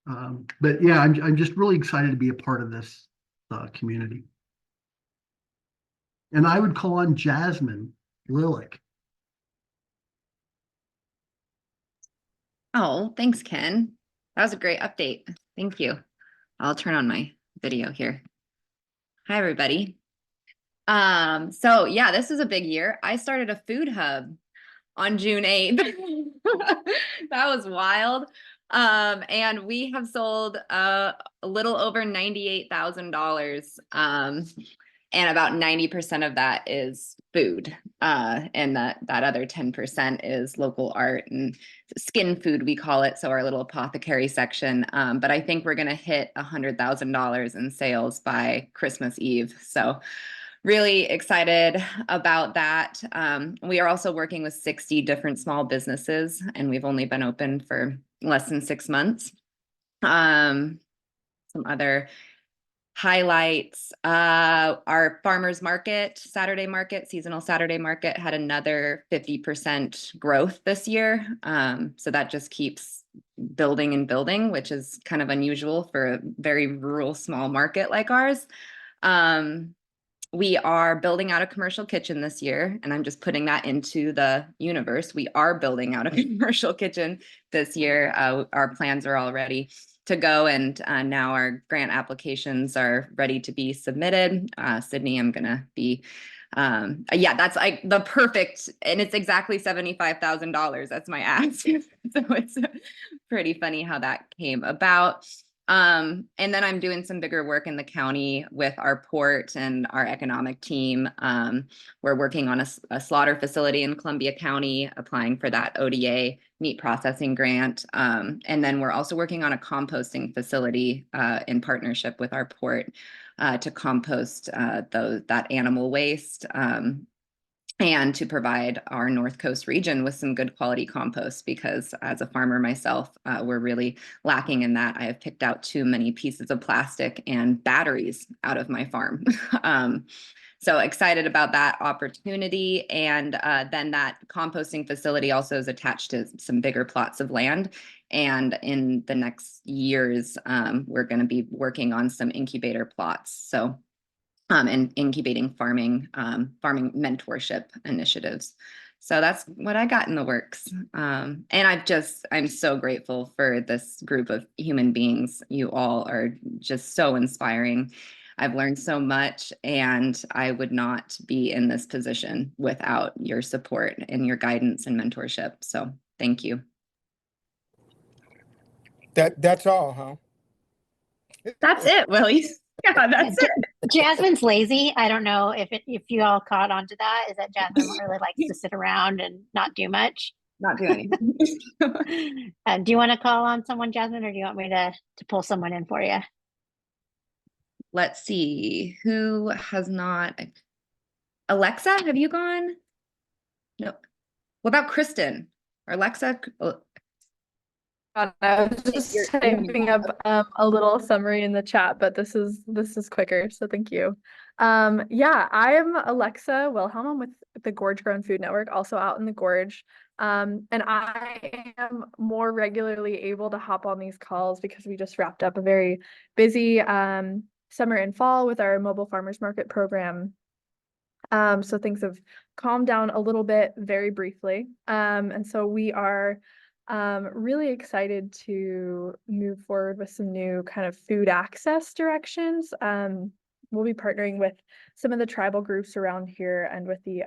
But yeah, I'm just really excited to be a part of this community. And I would call on Jasmine Lillick. Oh, thanks, Ken. That was a great update. Thank you. I'll turn on my video here. Hi, everybody. So yeah, this is a big year. I started a food hub on June 8th. That was wild. And we have sold a little over $98,000. And about 90% of that is food. And that other 10% is local art and skin food, we call it. So our little apothecary section. But I think we're going to hit $100,000 in sales by Christmas Eve. So really excited about that. We are also working with 60 different small businesses, and we've only been open for less than 6 months. Some other highlights, our farmers market, Saturday market, seasonal Saturday market had another 50% growth this year. So that just keeps building and building, which is kind of unusual for a very rural small market like ours. We are building out a commercial kitchen this year, and I'm just putting that into the universe. We are building out a commercial kitchen this year. Our plans are all ready to go, and now our grant applications are ready to be submitted. Sydney, I'm gonna be, yeah, that's like the perfect, and it's exactly $75,000. That's my ask. So it's pretty funny how that came about. And then I'm doing some bigger work in the county with our port and our economic team. We're working on a slaughter facility in Columbia County, applying for that ODA meat processing grant. And then we're also working on a composting facility in partnership with our port to compost that animal waste. and to provide our North Coast region with some good quality compost, because as a farmer myself, we're really lacking in that. I have picked out too many pieces of plastic and batteries out of my farm. So excited about that opportunity. And then that composting facility also is attached to some bigger plots of land. And in the next years, we're going to be working on some incubator plots. So and incubating farming mentorship initiatives. So that's what I got in the works. And I'm so grateful for this group of human beings. You all are just so inspiring. I've learned so much, and I would not be in this position without your support and your guidance and mentorship. So thank you. That's all, huh? That's it, Willie. Yeah, that's it. Jasmine's lazy. I don't know if you all caught on to that. Is that Jasmine really likes to sit around and not do much? Not do anything. Do you want to call on someone, Jasmine, or do you want me to pull someone in for you? Let's see who has not. Alexa, have you gone? No. What about Kristen or Alexa? I was just typing up a little summary in the chat, but this is quicker, so thank you. Yeah, I'm Alexa Wilhelm. I'm with the Gorge Grown Food Network, also out in the Gorge. And I am more regularly able to hop on these calls because we just wrapped up a very busy summer and fall with our mobile farmers market program. So things have calmed down a little bit very briefly. And so we are really excited to move forward with some new kind of food access directions. We'll be partnering with some of the tribal groups around here and with the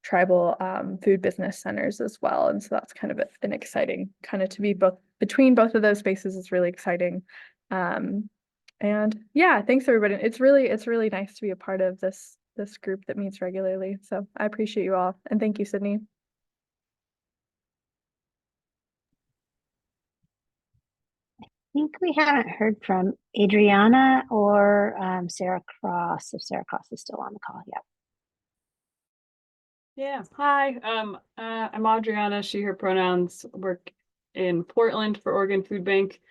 tribal food business centers as well. And so that's kind of an exciting kind of to be between both of those spaces is really exciting. And yeah, thanks everybody. It's really nice to be a part of this group that meets regularly. So I appreciate you all. And thank you, Sydney. I think we haven't heard from Adriana or Sarah Cross, if Sarah Cross is still on the call yet. Yeah, hi. I'm Adriana, she, her pronouns, work in Portland for Oregon Food Bank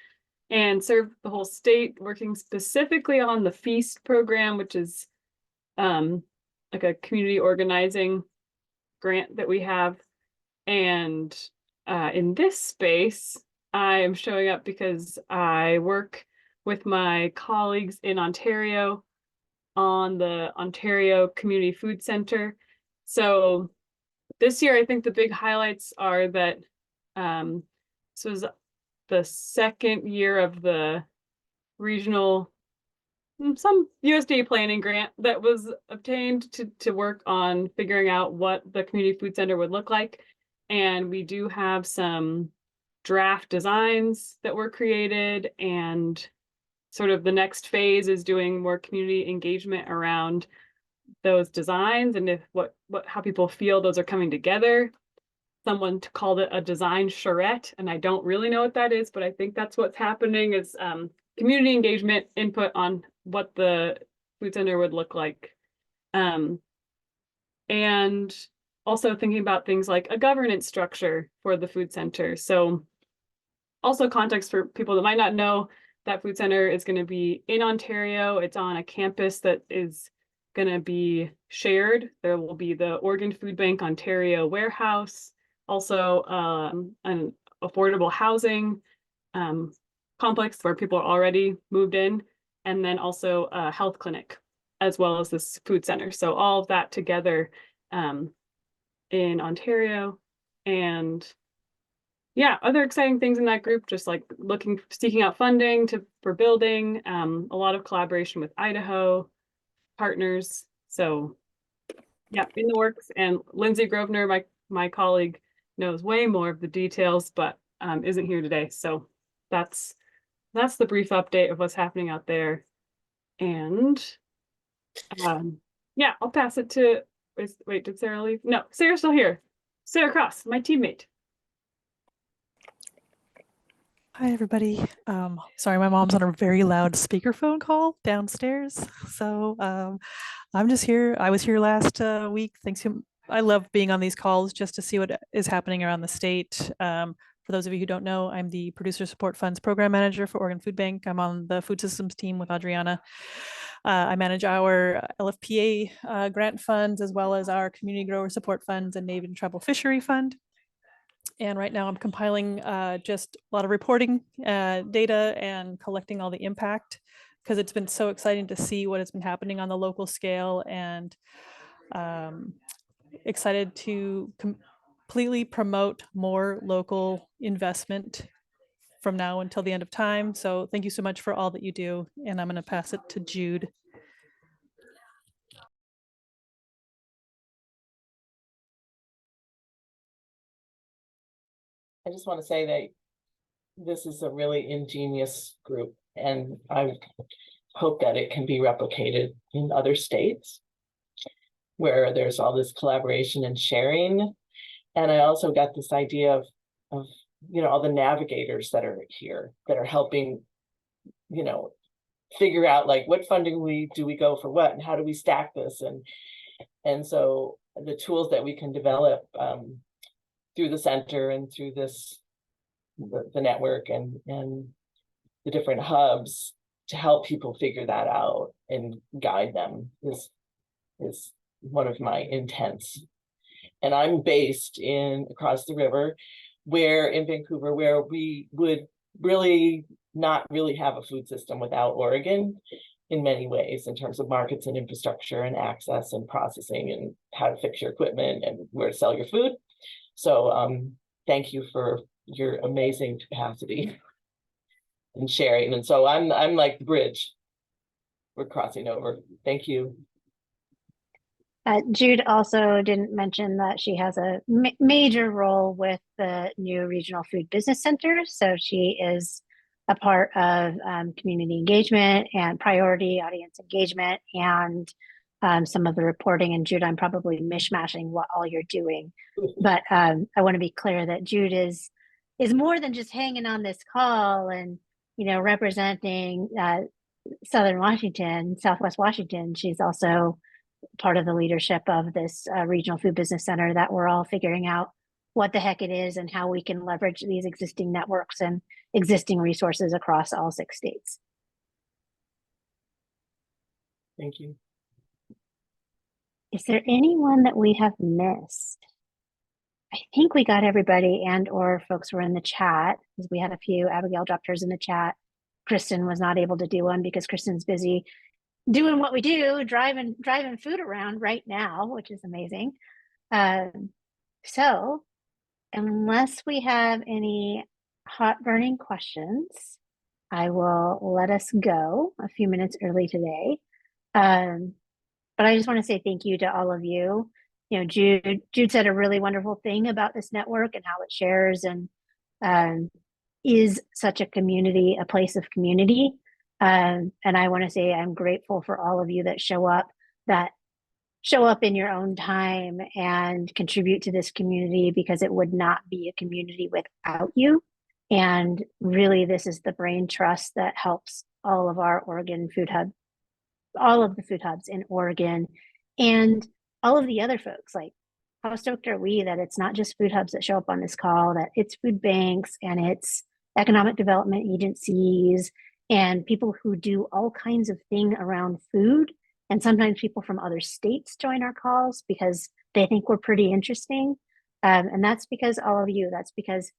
and serve the whole state, working specifically on the FEAST program, which is like a community organizing grant that we have. And in this space, I am showing up because I work with my colleagues in Ontario on the Ontario Community Food Center. So this year, I think the big highlights are that this was the second year of the regional, some USDA planning grant that was obtained to work on figuring out what the community food center would look like. And we do have some draft designs that were created, and sort of the next phase is doing more community engagement around those designs and if how people feel those are coming together. Someone called it a design charrette, and I don't really know what that is, but I think that's what's happening is community engagement input on what the food center would look like. And also thinking about things like a governance structure for the food center. So also context for people that might not know, that food center is going to be in Ontario. It's on a campus that is going to be shared. There will be the Oregon Food Bank Ontario warehouse, also an affordable housing complex where people are already moved in, and then also a health clinic, as well as this food center. So all of that together in Ontario. And yeah, other exciting things in that group, just like seeking out funding for building, a lot of collaboration with Idaho partners. So yeah, in the works. And Lindsay Grosvenor, my colleague, knows way more of the details, but isn't here today. So that's the brief update of what's happening out there. And yeah, I'll pass it to, wait, did Sarah leave? No, Sarah's still here. Sarah Cross, my teammate. Hi, everybody. Sorry, my mom's on a very loud speakerphone call downstairs. So I'm just here. I was here last week. Thanks to I love being on these calls just to see what is happening around the state. For those of you who don't know, I'm the Producer Support Funds Program Manager for Oregon Food Bank. I'm on the food systems team with Adriana. I manage our LFPA grant funds, as well as our community grower support funds and Native and Tribal Fishery Fund. And right now I'm compiling just a lot of reporting data and collecting all the impact, because it's been so exciting to see what has been happening on the local scale, and excited to completely promote more local investment from now until the end of time. So thank you so much for all that you do. And I'm going to pass it to Jude. I just want to say that this is a really ingenious group, and I hope that it can be replicated in other states where there's all this collaboration and sharing. And I also got this idea of all the navigators that are here that are helping, figure out like what funding do we go for what, and how do we stack this, and so the tools that we can develop through the center and through the network and the different hubs to help people figure that out and guide them is one of my intents. And I'm based across the river, in Vancouver, where we would really not really have a food system without Oregon in many ways, in terms of markets and infrastructure and access and processing and how to fix your equipment and where to sell your food. So thank you for your amazing capacity and sharing. And so I'm like the bridge we're crossing over. Thank you. Jude also didn't mention that she has a major role with the new Regional Food Business Center. So she is a part of community engagement and priority audience engagement and some of the reporting. And Jude, I'm probably mishmashing what all you're doing, but I want to be clear that Jude is more than just hanging on this call and representing Southern Washington, Southwest Washington. She's also part of the leadership of this Regional Food Business Center that we're all figuring out what the heck it is and how we can leverage these existing networks and existing resources across all 6 states. Thank you. Is there anyone that we have missed? I think we got everybody, and or folks were in the chat, because we had a few. Abigail dropped hers in the chat. Kristen was not able to do one because Kristen's busy doing what we do, driving food around right now, which is amazing. So unless we have any hot burning questions, I will let us go a few minutes early today. But I just want to say thank you to all of you. Jude said a really wonderful thing about this network and how it shares and is such a community, a place of community. And I want to say I'm grateful for all of you that show up in your own time and contribute to this community, because it would not be a community without you. And really, this is the brain trust that helps all of our Oregon food hub, all of the food hubs in Oregon, and all of the other folks. Like, how stoked are we that it's not just food hubs that show up on this call, that it's food banks and it's economic development agencies and people who do all kinds of thing around food. And sometimes people from other states join our calls because they think we're pretty interesting. And that's because all of you, that's because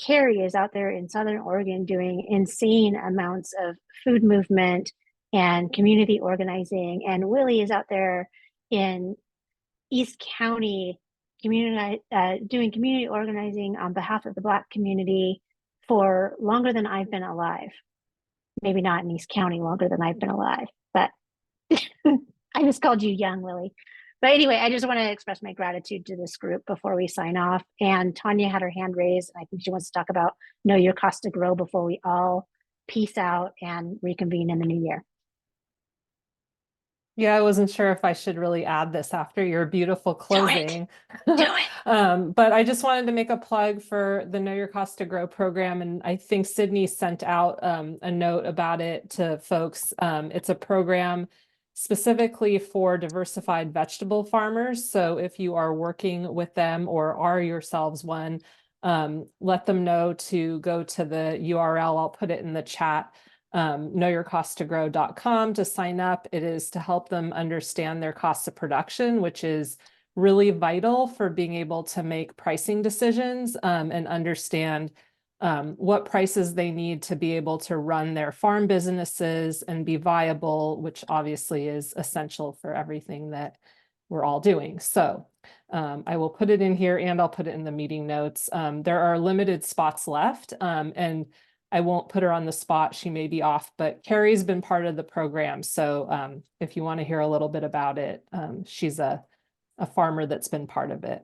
Carrie is out there in Southern Oregon doing insane amounts of food movement and community organizing. And Willie is out there in East County doing community organizing on behalf of the Black community for longer than I've been alive. Maybe not in East County longer than I've been alive, but I just called you young, Willie. But anyway, I just want to express my gratitude to this group before we sign off. And Tanya had her hand raised. I think she wants to talk about Know Your Cost to Grow before we all peace out and reconvene in the new year. Yeah, I wasn't sure if I should really add this after your beautiful closing. Do it. But I just wanted to make a plug for the Know Your Cost to Grow program. And I think Sydney sent out a note about it to folks. It's a program specifically for diversified vegetable farmers. So if you are working with them or are yourselves one, let them know to go to the URL. I'll put it in the chat, knowyourcosttogrow.com to sign up. It is to help them understand their cost of production, which is really vital for being able to make pricing decisions and understand what prices they need to be able to run their farm businesses and be viable, which obviously is essential for everything that we're all doing. So I will put it in here and I'll put it in the meeting notes. There are limited spots left and I won't put her on the spot. She may be off, but Carrie's been part of the program. So if you want to hear a little bit about it, she's a farmer that's been part of it.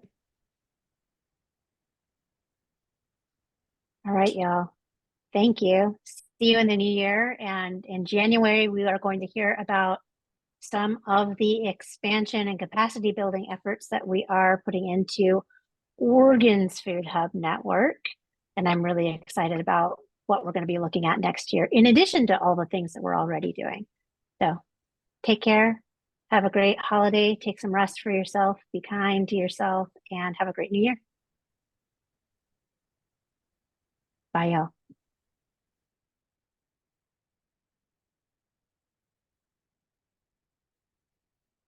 All right, y'all. Thank you. See you in the new year. And in January, we are going to hear about some of the expansion and capacity building efforts that we are putting into Oregon's Food Hub network. And I'm really excited about what we're going to be looking at next year, in addition to all the things that we're already doing. So take care. Have a great holiday. Take some rest for yourself. Be kind to yourself and have a great new year. Bye, y'all.